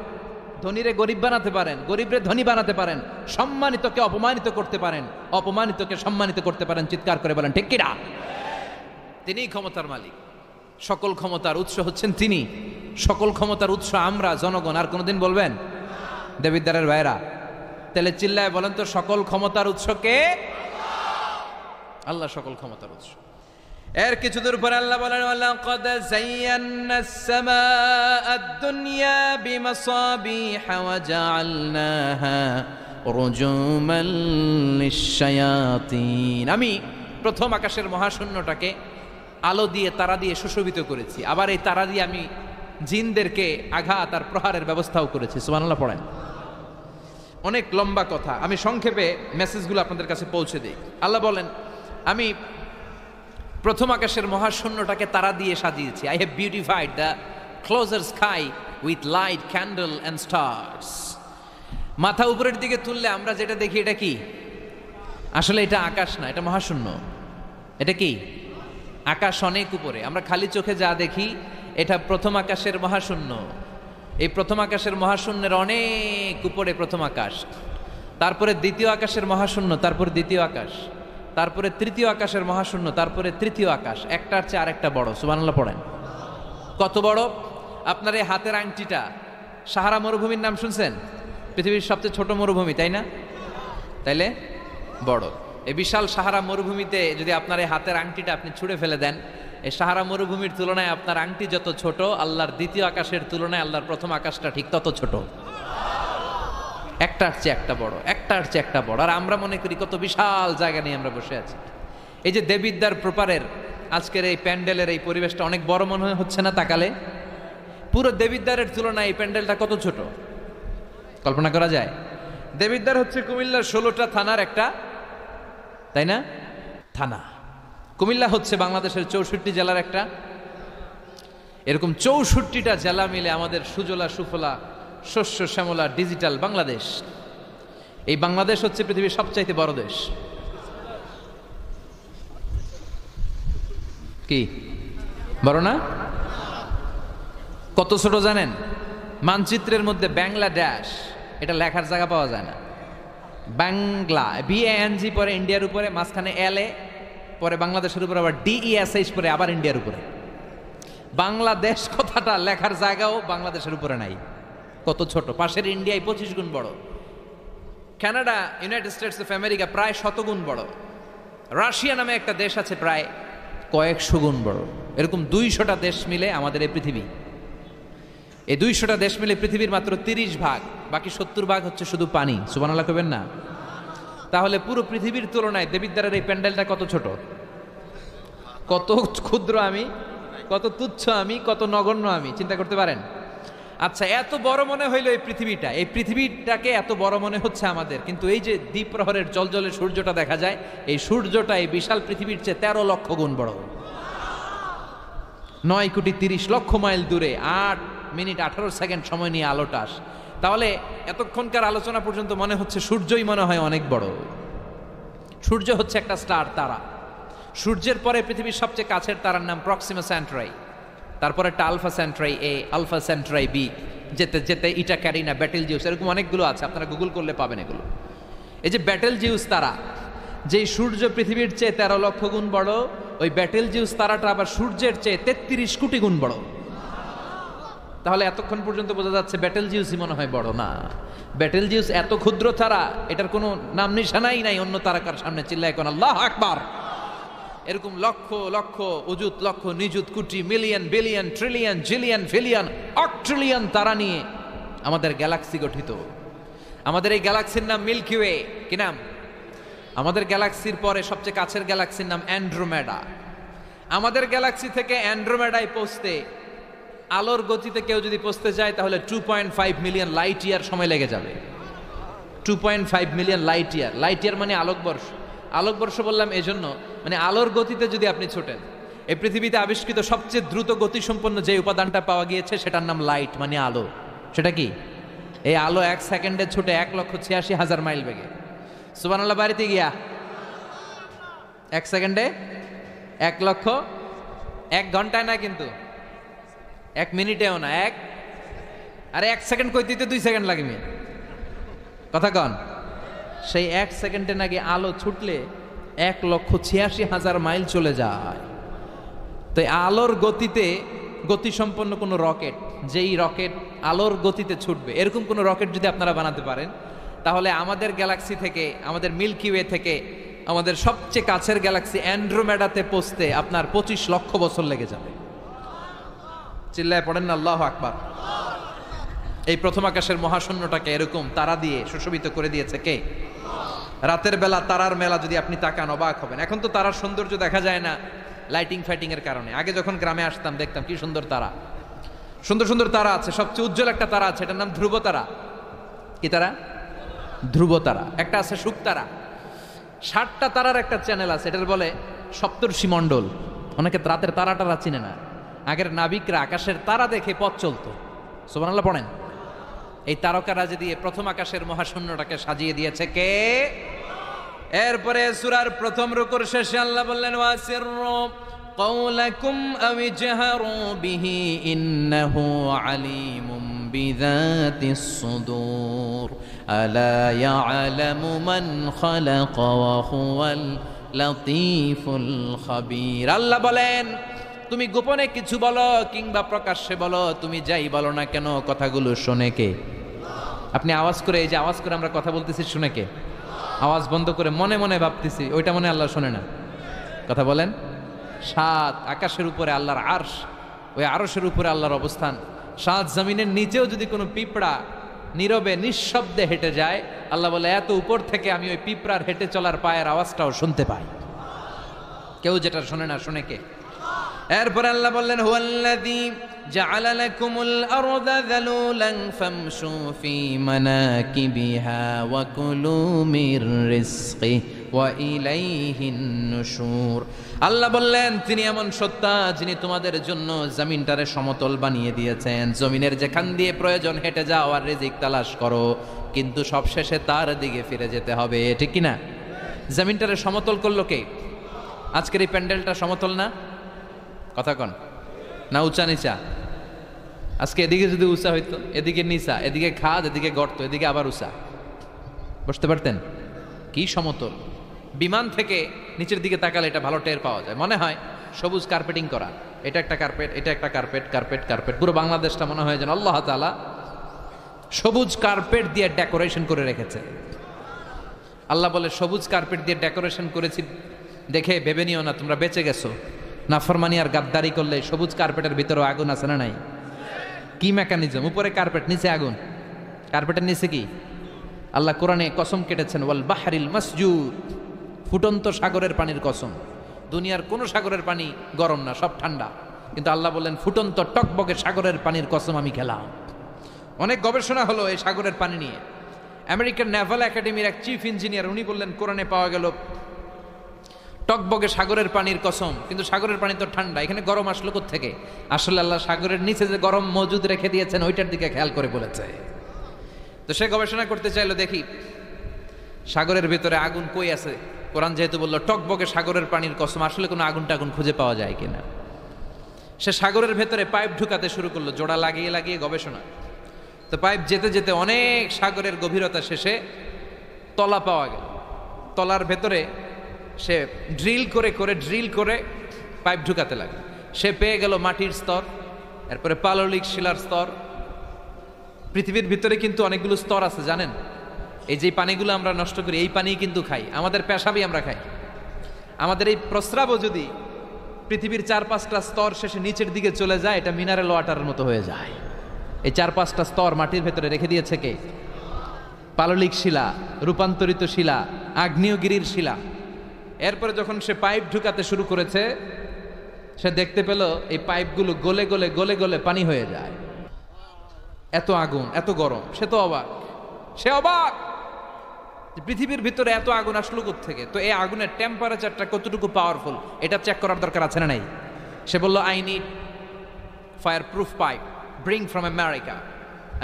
ধনীরে গরিব বানাতে পারেন, গরিবরে ধনী বানাতে পারেন, সম্মানিতকে অপমানিত করতে পারেন, অপমানিতকে সম্মানিত করতে পারেন। চিৎকার করে বলেন ঠিক কিনা? তিনিই ক্ষমতার মালিক, সকল ক্ষমতার উৎস হচ্ছেন তিনি, সকল ক্ষমতার উৎস আমরা জনগণ। আর কোনোদিন বলবেন? দেবিদ্বারের ভাইরা, তাহলে চিল্লায় বলেন তো সকল ক্ষমতার উৎস কে? আল্লাহ সকল ক্ষমতার উৎস। এর কিছু দূর পরে আল্লাহ বলেন ওয়ালাকাদ যায়্যানাস সামাআদ দুনিয়া বিমাসাবিহা ওয়া জাআলনাহা রুজুমান লিশ-শায়াতিন, আমি প্রথম আকাশের মহাশূন্যটাকে আলো দিয়ে, তারা দিয়ে সুশোভিত করেছি। আবার এই তারা দিয়ে আমি জিনদেরকে আঘাত আর প্রহারের ব্যবস্থাও করেছি। সুবহানাল্লাহ পড়েন। অনেক লম্বা কথা, আমি সংক্ষেপে মেসেজগুলো আপনাদের কাছে পৌঁছে দিই। আল্লাহ বলেন আমি প্রথম আকাশের মহাশূন্যটাকে তারা দিয়ে সাজিয়েছি। I have beautified the closure sky with light, candle and stars. মাথা উপরের দিকে তুললে আমরা যেটা দেখি এটা কি? আসলে এটা আকাশ না, এটা মহাশূন্য। এটা কি? আকাশ অনেক উপরে, আমরা খালি চোখে যা দেখি এটা প্রথম আকাশের মহাশূন্য। এই প্রথম আকাশের মহাশূন্যের অনেক উপরে প্রথম আকাশ, তারপরে দ্বিতীয় আকাশের মহাশূন্য, তারপরে দ্বিতীয় আকাশ, তারপরে তৃতীয় আকাশের মহাশূন্য, তারপরে তৃতীয় আকাশ, একটার চেয়ে আরেকটা বড়। সুবহানাল্লাহ পড়েন। কত বড়? আপনার এই হাতের আংটিটা, সাহারা মরুভূমির নাম শুনছেন? পৃথিবীর সবচেয়ে ছোট মরুভূমি, তাই না? তাইলে বড়। এই বিশাল সাহারা মরুভূমিতে যদি আপনার এই হাতের আংটিটা আপনি ছুঁড়ে ফেলে দেন, এই সাহারা মরুভূমির তুলনায় আপনার আংটি যত ছোট, আল্লাহর দ্বিতীয় আকাশের তুলনায় আল্লাহর প্রথম আকাশটা ঠিক তত ছোট। একটার চেয়ে একটা বড়, একটার চেয়ে একটা বড়। আর আমরা মনে করি কত বিশাল জায়গা নিয়ে আমরা বসে আছি। এই যে দেবিদ্বার প্রপারের আজকের এই প্যান্ডেলের এই পরিবেশটা অনেক বড় মনে হচ্ছে না তাকালে? পুরো দেবিদ্বারের তুলনায় এই প্যান্ডেলটা কত ছোট, কল্পনা করা যায়? দেবিদ্বার হচ্ছে কুমিল্লার 16টা থানার একটা, তাই না? থানা। কুমিল্লা হচ্ছে বাংলাদেশের 64 জেলার একটা। এরকম 64টা জেলা মিলে আমাদের সুজলা সুফলা শস্য শ্যামলা ডিজিটাল বাংলাদেশ। এই বাংলাদেশ হচ্ছে পৃথিবীর সবচাইতে বড় দেশ। কি বড় না? কত ছোট জানেন? মানচিত্রের মধ্যে বাংলাদেশ এটা লেখার জায়গা পাওয়া যায় না। বাংলা BANG পরে ইন্ডিয়ার উপরে, মাঝখানে LA, পরে বাংলাদেশের উপরে আবার DESH পরে আবার ইন্ডিয়ার উপরে। বাংলাদেশ কথাটা লেখার জায়গাও বাংলাদেশের উপরে নাই, কত ছোট। পাশের ইন্ডিয়ায় 25 গুণ বড়, Canada, United states of America প্রায় 100 গুণ বড়, রাশিয়া নামে একটা দেশ আছে প্রায় কয়েকশো গুণ বড়। এরকম 200টা দেশ মিলে আমাদের এই পৃথিবী। এই 200টা দেশ মিলে পৃথিবীর মাত্র 30 ভাগ, বাকি 70 ভাগ হচ্ছে শুধু পানি। সুবহানাল্লাহ কইবেন না? তাহলে পুরো পৃথিবীর তুলনায় দেবিদ্বারের এই প্যান্ডেলটা কত ছোট, কত ক্ষুদ্র আমি, কত তুচ্ছ আমি, কত নগণ্য আমি, চিন্তা করতে পারেন? আচ্ছা, এত বড় মনে হইলো এই পৃথিবীটা, এই পৃথিবীটাকে এত বড় মনে হচ্ছে আমাদের, কিন্তু এই যে দ্বীপ প্রহরের জলজলে সূর্যটা দেখা যায়, এই সূর্যটা এই বিশাল পৃথিবীর চেয়ে 13 লক্ষ গুণ বড়। 9 কোটি 30 লক্ষ মাইল দূরে 8 মিনিট 18 সেকেন্ড সময় নিয়ে আলোটা আসে। তাহলে এতক্ষণকার আলোচনা পর্যন্ত মনে হচ্ছে সূর্যই মনে হয় অনেক বড়। সূর্য হচ্ছে একটা স্টার, তারা। সূর্যের পরে পৃথিবীর সবচেয়ে কাছের তারার নাম প্রক্সিমা সেন্ট্রাই, তারপরে একটা আলফা সেন্ট্রাই এ, আলফা সেন্ট্রাই বি, যেতে যেতে ইটা ক্যারিনা, ব্যাটেল জিউস, এরকম অনেকগুলো আছে, আপনারা গুগল করলে পাবেন এগুলো। এই যে ব্যাটেল জিউস তারা, যেই সূর্য পৃথিবীর চেয়ে 13 লক্ষ গুণ বড়, ওই ব্যাটেল জিউস তারাটা আবার সূর্যের চেয়ে 33 কোটি গুণ বড়। তাহলে এতক্ষণ পর্যন্ত বোঝা যাচ্ছে ব্যাটেল জিউসই মনে হয় বড় না। ব্যাটেল জিউস এত ক্ষুদ্র তারা, এটার কোনো নাম নিশানাই নাই অন্য তারকার সামনে। চিল্লায় এখন আল্লাহু আকবার। এরকম লক্ষ লক্ষ অযুত, লক্ষ নিযুত, কোটি, মিলিয়ন, বিলিয়ন, ট্রিলিয়ন, জিলিয়ন, ফিলিয়ন, অক্ট্রিলিয়ন তারা নিয়ে আমাদের গ্যালাক্সি গঠিত। আমাদের এই গ্যালাক্সির নাম মিল্কি ওয়ে। কি নাম? আমাদের গ্যালাক্সির পরে সবচেয়ে কাছের গ্যালাক্সির নাম অ্যান্ড্রোমেডা। আমাদের গ্যালাক্সি থেকে অ্যান্ড্রোমেডায় পৌঁছতে আলোর গতিতে কেউ যদি পৌঁছতে যায় তাহলে 2.5 মিলিয়ন লাইট ইয়ার সময় লেগে যাবে। 2.5 million light year. Light year মানে আলোকবর্ষ। আলোকবর্ষ বললাম এজন্য, মানে আলোর গতিতে যদি আপনি ছোটেন। এই পৃথিবীতে আবিষ্কৃত সবচেয়ে দ্রুত গতিসম্পন্ন যে উপাদানটা পাওয়া গিয়েছে সেটার নাম লাইট, মানে আলো। সেটা কি? এই আলো 1 সেকেন্ডে ছুটে 1,86,000 মাইল বেগে। সুবহানাল্লাহ। বাড়িতে গিয়া 1 সেকেন্ডে 1 লক্ষ, 1 ঘন্টায় না কিন্তু, 1 মিনিটেও না, আরে 1 সেকেন্ড কই দিতে 2 সেকেন্ড লাগে মি, কথা কন। সেই 1 সেকেন্ডে নাকি আলো ছুটলে 1,86,000 মাইল চলে যায়। তো আলোর গতিতে গতিসম্পন্ন কোনো রকেট, যেই রকেট আলোর গতিতে ছুটবে, এরকম কোনো রকেট যদি আপনারা বানাতে পারেন, তাহলে আমাদের গ্যালাক্সি থেকে, আমাদের মিল্কি ওয়ে থেকে আমাদের সবচেয়ে কাছের গ্যালাক্সি অ্যান্ড্রোমেডাতে পৌঁছতে আপনার 25 লক্ষ বছর লেগে যাবে। চিল্লায় পড়েন না আল্লাহু আকবার। এই প্রথম আকাশের মহাশূন্যটাকে এরকম তারা দিয়ে সুশোভিত করে দিয়েছে কে? রাতের বেলা তারার মেলা যদি আপনি তাকান অবাক হবেন। এখন তো তারার সৌন্দর্য দেখা যায় না লাইটিং ফাইটিং এর কারণে। আগে যখন গ্রামে আসতাম দেখতাম কি সুন্দর তারা, সুন্দর সুন্দর তারা আছে। সবচেয়ে উজ্জ্বল একটা তারা আছে, এটার নাম ধ্রুব তারা। কি তারা? ধ্রুব তারা। একটা আছে শুকতারা। 60টা তারার একটা চ্যানেল আছে, এটার বলে সপ্তর্ষি মণ্ডল। অনেকে রাতের তারাটারা চিনে না। আগের নাবিকরা আকাশের তারা দেখে পথ চলতো। সুবহানাল্লাহ পড়েন। এই তারকারাজি দিয়ে প্রথম আকাশের মহাশূন্যটাকে সাজিয়ে দিয়েছে কে? এরপরে সূরার প্রথম রুকুর শেষে আল্লাহ বললেন, ওয়াসিররু قولكم أو اجهروا به إنه عليم بذات الصدور ألا يعلم من خلق وهو اللطيف الخبير। আল্লাহ বলেন, তুমি গোপনে কিছু বলো কিংবা প্রকাশ্যে বলো, তুমি যাই বলো না কেন, কথাগুলো শোনে কে? আপনি আওয়াজ করে, এই যে আওয়াজ করে আমরা কথা বলতেছি, শুনে কে? আওয়াজ বন্ধ করে মনে মনে ভাবতেছি, ওইটা মনে আল্লাহ শোনে না? কথা বলেন। 7 আকাশের উপরে আল্লাহর আরশ, ওই আরশের উপরে আল্লাহর অবস্থান। 7 জমিনের নিচেও যদি কোনো পিঁপড়া নীরবে নিঃশব্দে হেঁটে যায়, আল্লাহ বলে এত উপর থেকে আমি ওই পিঁপড়ার হেঁটে চলার পায়ের আওয়াজটাও শুনতে পাই। কেউ যেটা শোনে না, শোনে কে? এরপর আল্লাহ বললেন, হুয়াল্লাযী জাআলা লাকুমুল আরদা যালুলান ফামশু ফি মানাকিবিহা ওয়া কুলু মির রিজকি ওয়া ইলাইহিন নুশুর। আল্লাহ বললেন, তিনি এমন সত্তা যিনি তোমাদের জন্য জমিনটারে সমতল বানিয়ে দিয়েছেন। জমিনের যেখান দিয়ে প্রয়োজন হেঁটে যাও আর রিজিক তালাশ করো, কিন্তু সবশেষে তার দিকে ফিরে যেতে হবে, ঠিক কি না? জমিনটারে সমতল করলো কে? আজকের এই প্যান্ডেলটা সমতল না? কথা কন না, উঁচা নিচা? আজকে এদিকে যদি উঁচা হইতো, এদিকে নিচা, এদিকে খাদ, এদিকে গর্ত, এদিকে আবার উঁচা, বসতে পারতেন? কি সমতল! বিমান থেকে নিচের দিকে তাকালে এটা ভালো টের পাওয়া যায়, মনে হয় সবুজ কার্পেটিং করা। এটা একটা কার্পেট, এটা একটা কার্পেট, কার্পেট কার্পেট, পুরো বাংলাদেশটা মনে হয় যেন আল্লাহ তাআলা সবুজ কার্পেট দিয়ে ডেকোরেশন করে রেখেছে। আল্লাহ বলে সবুজ কার্পেট দিয়ে ডেকোরেশন করেছি দেখে ভেবে নিও না তোমরা বেঁচে গেছো। নাফরমানি আর গাদ্দারি করলে সবুজ কার্পেটের ভিতরেও আগুন আছে না নাই? কি মেকানিজম? উপরে কার্পেট, নিচে আগুন। কার্পেটের নিচে কি? আল্লাহ কোরআনে কসম কেটেছেন, ওয়াল বাহরিল মাসজুদ, ফুটন্ত সাগরের পানির কসম। দুনিয়ার কোনো সাগরের পানি গরম না, সব ঠান্ডা, কিন্তু আল্লাহ বললেন ফুটন্ত টকবকে সাগরের পানির কসম আমি খেলাম। অনেক গবেষণা হলো এই সাগরের পানি নিয়ে। আমেরিকান নেভাল একাডেমির এক চিফ ইঞ্জিনিয়ার উনি বললেন কোরআনে পাওয়া গেল টকবকে সাগরের পানির কসম, কিন্তু সাগরের পানি তো ঠান্ডা, এখানে গরম আসলো কোত্থেকে? আসলে আল্লাহ সাগরের নিচে যে গরম মজুদ রেখে দিয়েছেন ওইটার দিকে খেয়াল করে বলেছে। তো সে গবেষণা করতে চাইলো দেখি সাগরের ভিতরে আগুন কই আছে। কোরআন যেহেতু বললো টকবকে সাগরের পানির কসম, আসলে কোনো আগুন টাগুন খুঁজে পাওয়া যায় কিনা। সে সাগরের ভেতরে পাইপ ঢুকাতে শুরু করলো, জোড়া লাগিয়ে লাগিয়ে গবেষণা। তো পাইপ যেতে যেতে অনেক সাগরের গভীরতা শেষে তলা পাওয়া গেল। তলার ভেতরে সে ড্রিল করে পাইপ ঢুকাতে লাগে। সে পেয়ে গেল মাটির স্তর, এরপরে পাললিক শিলার স্তর। পৃথিবীর ভিতরে কিন্তু অনেকগুলো স্তর আছে জানেন? এই যে পানিগুলো আমরা নষ্ট করি এই পানি কিন্তু খাই, আমাদের পেশাবই আমরা খাই। আমাদের এই প্রস্রাবও যদি পৃথিবীর 4-5টা স্তর শেষে নিচের দিকে চলে যায়, এটা মিনারেল ওয়াটারের মতো হয়ে যায়। এই 4-5টা স্তর মাটির ভেতরে রেখে দিয়েছে কে? পাললিক শিলা, রূপান্তরিত শিলা, আগ্নেয়গিরির শিলা। এরপরে যখন সে পাইপ ঢুকাতে শুরু করেছে, সে দেখতে পেল এই পাইপগুলো গলে গলে গলে গলে পানি হয়ে যায়। এত আগুন, এত গরম। সে তো অবাক, সে অবাক পৃথিবীর ভিতরে এত আগুন আসলো কোত্থেকে। তো এই আগুনের টেম্পারেচারটা কতটুকু পাওয়ারফুল এটা চেক করার দরকার আছে না নাই? সে বলল I need fire proof pipe, bring from America.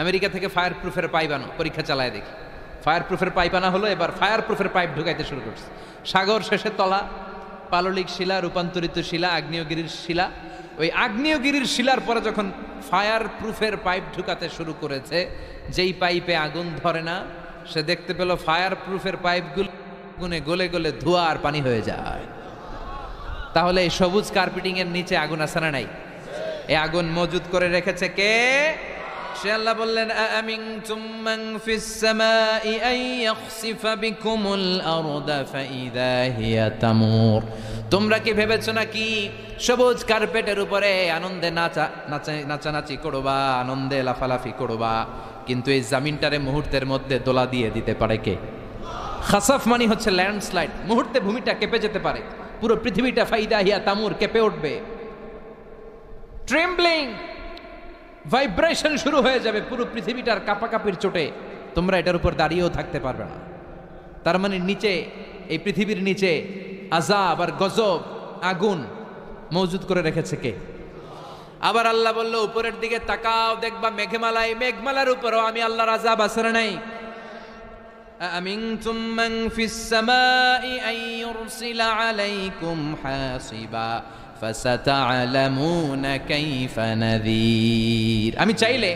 America থেকে ফায়ার প্রুফের পাইপ আনো, পরীক্ষা চালায় দেখি। ফায়ার প্রুফের পাইপ আনা হলো, এবার ফায়ার প্রুফের পাইপ ঢুকাইতে শুরু করছে। সাগর শেষে তলা, পাললিক শিলা, রূপান্তরিত শিলা, আগ্নেয়গিরির শিলা। ওই আগ্নেয়গিরির শিলার পরে যখন ফায়ার প্রুফের পাইপ ঢুকাতে শুরু করেছে, যেই পাইপে আগুন ধরে না, সে দেখতে পেল ফায়ার প্রুফের পাইপগুলো আগুনে গলে গলে ধোঁয়া আর পানি হয়ে যায়। তাহলে এই সবুজ কার্পেটিং এর নিচে আগুন আছে না নাই? এই আগুন মজুদ করে রেখেছে কে? সে আল্লাহ বললেন আমিনতুম মান ফিস সামাই আন ইয়াখসিফা বিকুমুল আরদা ফাইদা হিয়া তামুর। তোমরা কি ভেবেছো নাকি সবুজ কার্পেটের উপরে আনন্দে নাচানাচি করবা, আনন্দে লাফালাফি করবা, কিন্তু এই জামিনটারে মুহূর্তের মধ্যে দোলা দিয়ে দিতে পারে কে? খাসাফ মানে হচ্ছে ল্যান্ডস্লাইড, মুহূর্তে ভূমিটা কেঁপে যেতে পারে, পুরো পৃথিবীটা ফাইদা হিয়া তামুর কেঁপে উঠবে, ট্রেম্বলিং, ভাইব্রেশন শুরু হয়ে যাবে, পুরো পৃথিবীটার কাঁপাকাঁপির চোটে তোমরা এটার উপর দাঁড়িয়েও থাকতে পারবে না। তার মানে নিচে, এই পৃথিবীর নিচে আযাব আর গজব, আগুন মজুদ করে রেখেছে কে? আবার আল্লাহ বলল উপরের দিকে তাকাও, দেখবা মেঘমালায়, মেঘমালার উপরও আমি আল্লাহর আযাব আছে না নাই? আমিনতুম মান ফিস সামাই আন ইউরসিলা আলাইকুম হাসিবা ফাসাতা'লামুনা কাইফা নাযীর। আমি চাইলে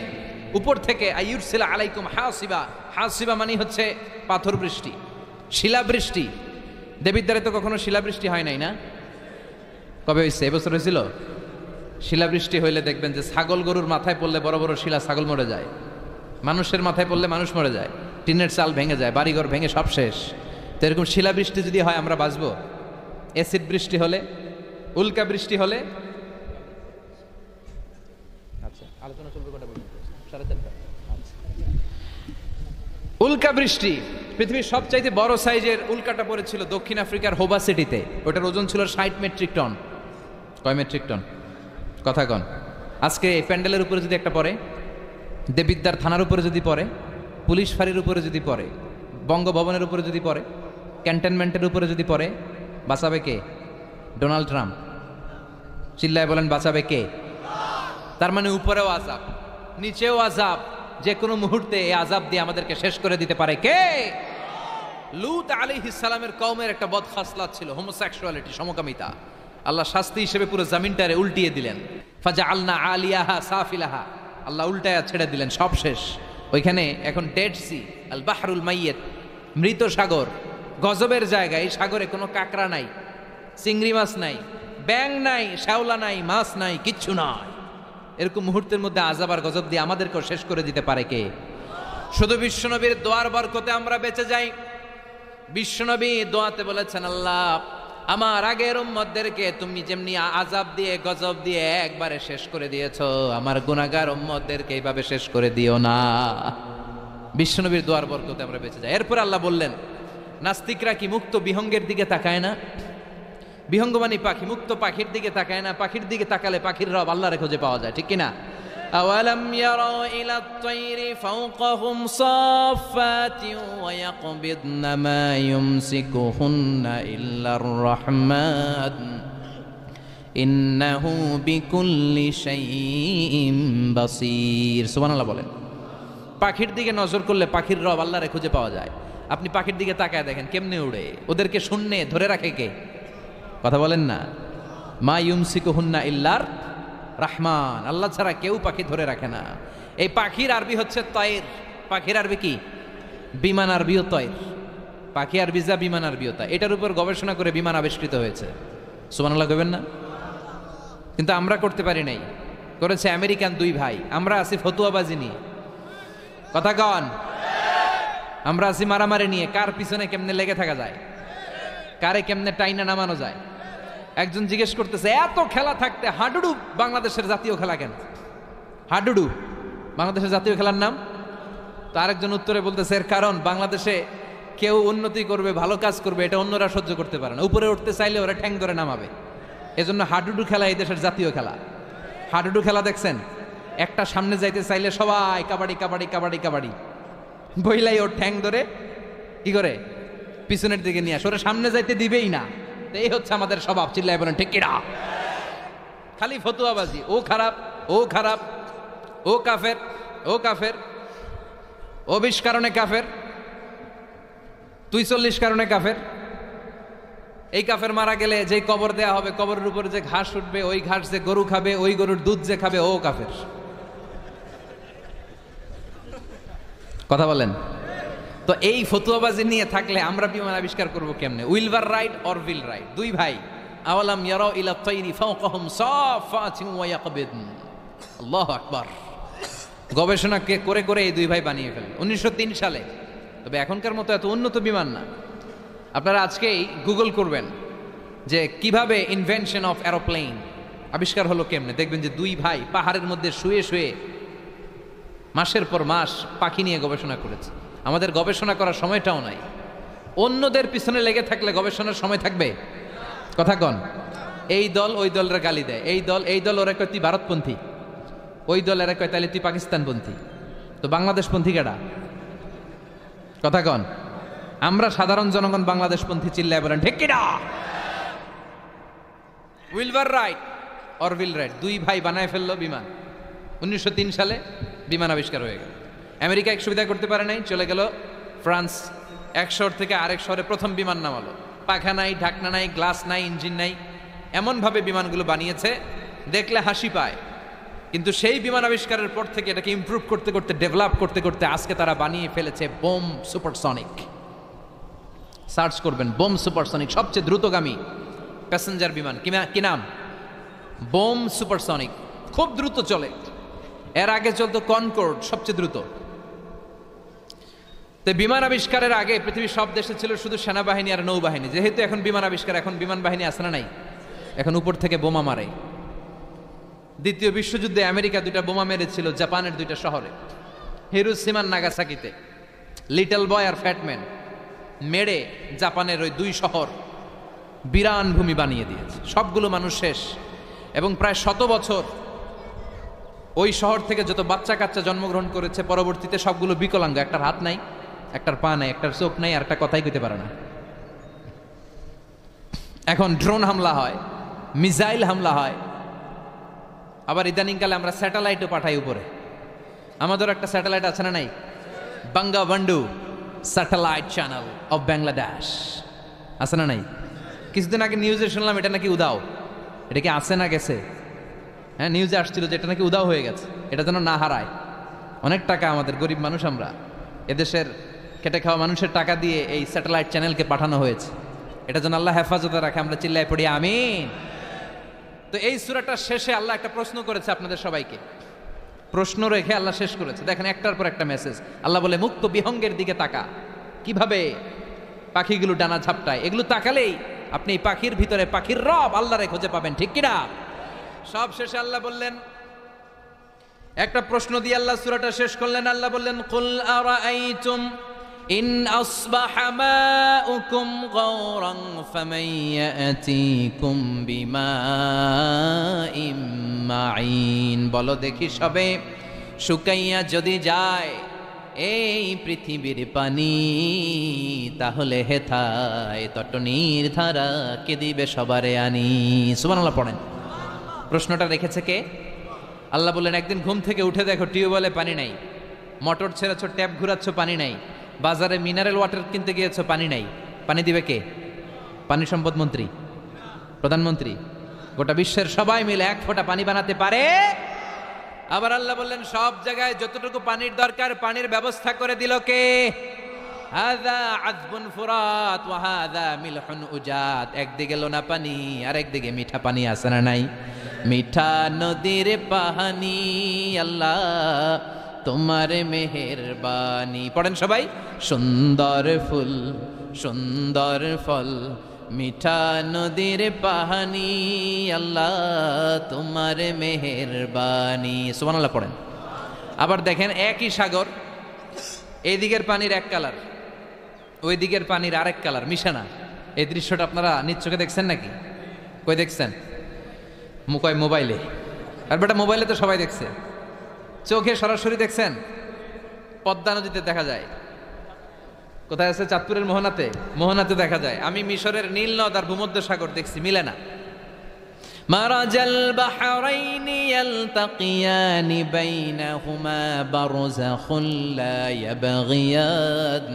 উপর থেকে আইয়ুরসিলা আলাইকুম হাসিবা, হাসিবা মানে হচ্ছে পাথর বৃষ্টি, শিলাবৃষ্টি। দেবিদ্বারে তো কখনো শিলাবৃষ্টি হয় নাই না? কবে হয়েছে? এবছর হয়েছিল। শিলাবৃষ্টি হইলে দেখবেন যে ছাগল গরুর মাথায় পড়লে বড় বড় শিলা, ছাগল মরে যায়। মানুষের মাথায় পড়লে মানুষ মরে যায়, টিনের চাল ভেঙে যায়, বাড়িঘর ভেঙে সব শেষ। তো এরকম শিলাবৃষ্টি যদি হয় আমরা বাঁচবো? অ্যাসিড বৃষ্টি হলে, উল্কা বৃষ্টি হলে, আচ্ছা আলোচনা চলবে কটা পর্যন্ত? 4:30। আচ্ছা, উল্কা বৃষ্টি, পৃথিবীর সবচাইতে বড় সাইজের উল্কাটা পড়েছিল দক্ষিণ আফ্রিকার হোবা সিটিতে। ওটার ওজন ছিল 60 মেট্রিক টন। কয় মেট্রিক টন? কথা কন। আজকে এই প্যান্ডেলের উপরে যদি একটা পড়ে, দেবিদ্বার থানার উপরে যদি পড়ে, পুলিশ ফাঁড়ির উপরে যদি পড়ে, বঙ্গভবনের উপরে যদি পড়ে, ক্যান্টনমেন্টের উপরে যদি পড়ে, বাঁচাবে কে? Donald Trump. চিল্লায় বলেন বাঁচাবে কে? তার মানে উপরেও আযাব, নিচেও আযাব, যে কোনো মুহূর্তে এই আযাব দিয়ে আমাদেরকে শেষ করে দিতে পারে কে? লূত আলাইহিস সালামের কওমের একটা বদখাসলাত ছিল হোমোসেক্সুয়ালিটি, সমকামিতা। আল্লাহ শাস্তি হিসেবে পুরো জমিনটারে উল্টিয়ে দিলেন। ফাজআলনা আলিয়াহা সাফিলাহা, আল্লাহ উল্টায়া ছেড়ে দিলেন, সব শেষ। ওইখানে এখন ডেড সি, আল বাহরুল মাইয়িত, মৃত সাগর, গজবের জায়গা। এই সাগরে কোনো কাঁকড়া নাই, চিংড়ি মাছ নাই, ব্যাং নাই, শ্যাওলা নাই, মাছ নাই, কিচ্ছু নাই। এরকম মুহূর্তের মধ্যে আযাব আর গজব দিয়ে আমাদেরকেও শেষ করে দিতে পারে কে? শুধু বিশ্বনবীর দোয়ার বরকতে আমরা বেঁচে যাই। বিশ্বনবী দোয়াতে বলেছেন, আল্লাহ আমার আগের উম্মতদেরকে তুমি যেমনি আযাব দিয়ে গজব দিয়ে একবারে শেষ করে দিয়েছো, আমার গুনাহগার উম্মতদেরকে এইভাবে শেষ করে দিও না। বিশ্বনবীর দোয়ার বরকতে আমরা বেঁচে যাই। এরপর আল্লাহ বললেন, নাস্তিকরা কি মুক্ত বিহঙ্গের দিকে তাকায় না? বিহঙ্গ মানে পাখি, মুক্ত পাখির দিকে তাকায় না? পাখির দিকে তাকালে পাখির রব আল্লাহরে খুঁজে পাওয়া যায়, ঠিক কিনা? আওয়ালাম ইয়ারাউ ইলাত তায়রি ফাওকাহুম সাফাতিন ওয়া ইয়াকবিদনা মা ইউমসিকুহুন্না ইল্লার রাহমান ইন্নাহু বিকুল্লি শাইইন বাসীর। সুবহানাল্লাহ বলেন। পাখির দিকে নজর করলে পাখির রব আল্লাহরে খুঁজে পাওয়া যায়। আপনি পাখির দিকে তাকায় দেখেন কেমনে উড়ে, ওদেরকে শূন্যে ধরে রাখে কে? কথা বলেন না। মা ইউমসিকুহুন্না ইল্লার রাহমান, আল্লাহ ছাড়া কেউ পাখি ধরে রাখে না। এই পাখির আরবি হচ্ছে তয়ের। পাখির আরবি কি? বিমান আরবিও তয়ের। পাখি আরবি যা, বিমান আরবিও তা। এটার উপর গবেষণা করে বিমান আবিষ্কৃত হয়েছে। সুবহানাল্লাহ কইবেন না? কিন্তু আমরা করতে পারি নাই, করেছে আমেরিকান দুই ভাই। আমরা আছি ফতুয়াবাজি নিয়ে, কথা কন। আমরা আছি মারামারি নিয়ে, কার পিছনে কেমনে লেগে থাকা যায়, কারে কেমনে টাইনা নামানো যায়। একজন জিজ্ঞেস করতেছে, এত খেলা থাকতে হাডুডু বাংলাদেশের জাতীয় খেলা কেন? হাডুডু বাংলাদেশের জাতীয় খেলার নাম? তো আরেকজন উত্তরে বলতেছে, এর কারণ বাংলাদেশে কেউ উন্নতি করবে, ভালো কাজ করবে, এটা অন্যরা সহ্য করতে পারে না। উপরে উঠতে চাইলে ওরা ঠ্যাং ধরে নামাবে। এজন্য হাডুডু খেলা এই দেশের জাতীয় খেলা। হাডুডু খেলা দেখছেন? একটা সামনে যাইতে চাইলে সবাই কাবাডি কাবাডি কাবাডি কাবাডি বইলাই ওর ঠ্যাং ধরে কি করে পিছনের দিকে নিয়ে আসে, ওরা সামনে যাইতে দিবেই না। এই হচ্ছে আমাদের স্বভাব। চিল্লায় বলেন ঠিক কিনা? খালি ফতুয়াবাজি, ও খারাপ, ও খারাপ, ও কাফের, ও কাফের, ও 20 কারণে কাফের, তুই 40 কারণে কাফের। এই কাফের মারা গেলে যে কবর দেয়া হবে, কবরের উপরে যে ঘাস উঠবে, ওই ঘাস যে গরু খাবে, ওই গরুর দুধ যে খাবে, ও কাফের। কথা বলেন। তো এই ফতুয়াবাজি নিয়ে থাকলে আমরা বিমান আবিষ্কার করব কেমনে? উইলভার রাইড অর উইল রাইড, দুই ভাই। আওয়ালাম ইয়ারাউ ইলা তায়রি ফাওকাহুম সাফাতিন ওয়া ইয়াকবিদন। আল্লাহু আকবার। গবেষণা করে করে এই দুই ভাই বানিয়ে ফেলেন 1903 সালে। তবে এখনকার মতো এত উন্নত বিমান না। আপনারা আজকেই গুগল করবেন যে কিভাবে ইনভেনশন অফ এরোপ্লেন আবিষ্কার হলো কেমনে, দেখবেন যে দুই ভাই পাহাড়ের মধ্যে শুয়ে শুয়ে মাসের পর মাস পাখি নিয়ে গবেষণা করেছে। আমাদের গবেষণা করার সময়টাও নাই। অন্যদের পিছনে লেগে থাকলে গবেষণার সময় থাকবে? কথা কন। এই দল ওই দলের গালি দেয়, এই দল ওরা কয় তুই ভারতপন্থী, ওই দল এরা কয় তাহলে তুই পাকিস্তানপন্থী। তো বাংলাদেশপন্থী কেডা? কথা কন। আমরা সাধারণ জনগণ বাংলাদেশপন্থী। চিল্লায় বলেন ঠিক কিনা? উইলভার রাইট অর উইল রাইট, দুই ভাই বানায় ফেললো বিমান। 1903 সালে বিমান আবিষ্কার হয়ে গেল। আমেরিকা এক সুবিধা করতে পারে নাই, চলে গেল ফ্রান্স। এক শহর থেকে আরেক শহরে প্রথম বিমান নামালো। পাখা নাই, ঢাকনা নাই, গ্লাস নাই, ইঞ্জিন নাই, এমনভাবে বিমানগুলো বানিয়েছে দেখলে হাসি পায়। কিন্তু সেই বিমান আবিষ্কারের পর থেকে এটাকে ইমপ্রুভ করতে করতে, ডেভেলপ করতে করতে আজকে তারা বানিয়ে ফেলেছে বোম সুপারসনিক। সার্চ করবেন বোম সুপারসনিক, সবচেয়ে দ্রুতগামী প্যাসেঞ্জার বিমান। কি নাম? Bomb supersonic. খুব দ্রুত চলে। এর আগে চলতো কনকর্ড, সবচেয়ে দ্রুত। তো বিমান আবিষ্কারের আগে পৃথিবীর সব দেশে ছিল শুধু সেনাবাহিনী আর নৌবাহিনী। যেহেতু এখন বিমান আবিষ্কার, এখন বিমান বাহিনী আছে না নাই? এখন উপর থেকে বোমা মারে। দ্বিতীয় বিশ্বযুদ্ধে আমেরিকা 2টা বোমা মেরেছিল জাপানের 2টা শহরে, হিরোশিমা নাগাসাকিতে। লিটল বয় আর ফ্যাটম্যান মেরে জাপানের ওই 2 শহর বিরান ভূমি বানিয়ে দিয়েছে। সবগুলো মানুষ শেষ। এবং প্রায় 100 বছর ওই শহর থেকে যত বাচ্চা কাচ্চা জন্মগ্রহণ করেছে পরবর্তীতে সবগুলো বিকলাঙ্গ। একটার হাত নাই, একটার পা নাই, একটার চোখ নাই, আর একটা কথাই কইতে পারে না। এখন ড্রোন হামলা হয়, মিসাইল হামলা হয়, আবার ইদানিংকালে আমরা স্যাটেলাইটও পাঠাই উপরে। আমাদের একটা স্যাটেলাইট আছে না নাই? বাঙ্গাবন্ধু স্যাটেলাইট চ্যানেল অফ বাংলাদেশ আছে না নাই? কিছুদিন আগে নিউজে শুনলাম এটা নাকি উদাও। এটা কি আছে না গেছে? হ্যাঁ, নিউজে আসছিল যে এটা নাকি উদাও হয়ে গেছে। এটা যেন না হারায়। অনেক টাকা, আমাদের গরিব মানুষ আমরা, এদেশের খেটে খাওয়া মানুষের টাকা দিয়ে এই স্যাটেলাইট চ্যানেলকে পাঠানো হয়েছে। এটা যেন আল্লাহ হেফাজতে রাখে। আমরা চিল্লায় পড়ি আমিন। তো এই সূরাটার শেষে আল্লাহ একটা প্রশ্ন করেছে আপনাদের সবাইকে, প্রশ্ন রেখে আল্লাহ শেষ করেছে। দেখেন একটার পর একটা মেসেজ। আল্লাহ বলে মুক্ত বিহঙ্গের দিকে তাকা, কিভাবে পাখিগুলো ডানা ঝাপটায়, এগুলো তাকালেই আপনি এই পাখির ভিতরে পাখির রব আল্লাহরে খুঁজে পাবেন, ঠিক কিনা? সব শেষে আল্লাহ বললেন, একটা প্রশ্ন দিয়ে আল্লাহ সূরাটা শেষ করলেন। আল্লাহ বললেন কুল আরাআইতুম ইন আসবাহা মাউকুম গাওরান ফামান ইয়াতিকুম বিমাইম মাইন, বলো দেখি সবে শুকাইয়া যদি যায় এই পৃথিবীর পানি, তাহলে হেথায় তটনির ধারা কে দিবে সবারে আনি। সুবহানাল্লাহ পড়েন। প্রশ্নটা রেখেছে কে? আল্লাহ বললেন একদিন ঘুম থেকে উঠে দেখো টিউবওয়েলে পানি নাই, মোটর ছেড়েছ, ট্যাপ ঘুরাচ্ছ, পানি নাই, বাজারে মিনারেল ওয়াটার কিনতে গিয়েছো, পানি নাই, পানি দিবে কে? পানি সম্পদ মন্ত্রী, প্রধানমন্ত্রী, গোটা বিশ্বের সবাই মিলে এক ফোঁটা পানি বানাতে পারে? আবার আল্লাহ বললেন সব জায়গায় যতটুকু পানির দরকার পানির ব্যবস্থা করে দিল কে? হাযা আযবুন ফুরাত ওয়া হাযা মিলহুন উজাত, একদিকে লোনা পানি আর একদিকে মিঠা পানি, আছে না নাই? মিঠা নদীর পানি আল্লাহ তোমার মেহেরবানি। পড়েন সবাই, সুন্দর ফুল সুন্দর ফল মিঠা নদীর পানি আল্লাহ তোমার মেহেরবানি। সুবহানাল্লাহ পড়েন। আবার দেখেন একই সাগর, এই দিকের পানির এক কালার, ওই দিকের পানির আরেক কালার, মিশানা। এই দৃশ্যটা আপনারা নিজ চোখে দেখছেন নাকি? কই দেখছেন? কয় মোবাইলে। আর বেটা মোবাইলে তো সবাই দেখছে, চোখে সরাসরি দেখছেন? পদ্মা নদীতে দেখা যায়। কোথায় আছে? চাঁদপুরের মোহনাতে, মোহনাতে দেখা যায়। আমি মিশরের নীল নদ আর ভূমধ্য সাগর দেখছি, মিলে না। মারাজাল বাহরাইনি ইয়ালতাকিয়ানি বাইনাহুমা বারযাখুন লা ইয়াবগিয়ান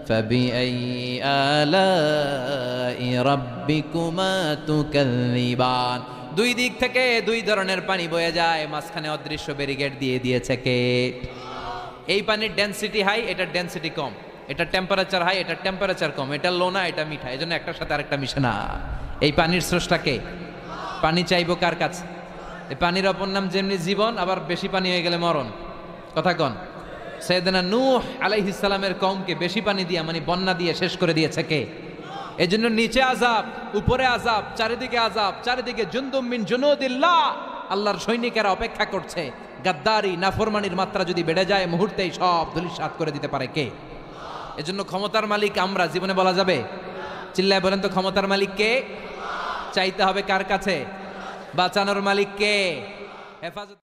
ফাবিআইয়ি আলাই রাব্বিকুমা তুকাযযিবান। দুই দিক থেকে দুই ধরনের পানি বয়ে যায়, মাঝখানে অদৃশ্য ব্যারিকেড দিয়ে দিয়েছে কে? এই পানির ডেনসিটি হাই, এটার ডেনসিটি কম, এটা টেম্পারেচার হাই, এটা টেম্পারেচার কম, এটা লোনা, এটা মিঠা, এজন্য একটার সাথে আরেকটা মিশে না। এই পানির স্রষ্টা কে? পানি চাইবো কার কাছে? এই পানির অপর নাম যেমনি জীবন, আবার বেশি পানি হয়ে গেলে মরণ। কথা কন। সাইয়েদনা নূহ আলাইহিস সালামের কওমকে বেশি পানি দিয়ে মানে বন্যা দিয়ে শেষ করে দিয়েছে কে? এজন্য নিচে আযাব, উপরে আযাব, চারিদিকে আযাব, চারিদিকে জুনদুম মিন জুনুদিল্লাহ, আল্লাহর সৈনিকেরা অপেক্ষা করছে। গাদ্দারি নাফরমানির মাত্রা যদি বেড়ে যায় মুহূর্তেই সব ধূলিসাৎ করে দিতে পারে কে? এজন্য ক্ষমতার মালিক আমরা, জীবনে বলা যাবে? চিল্লায় বলেন তো, ক্ষমতার মালিক কে? চাইতে হবে কার কাছে? বাঁচানোর মালিক কে? হেফাজত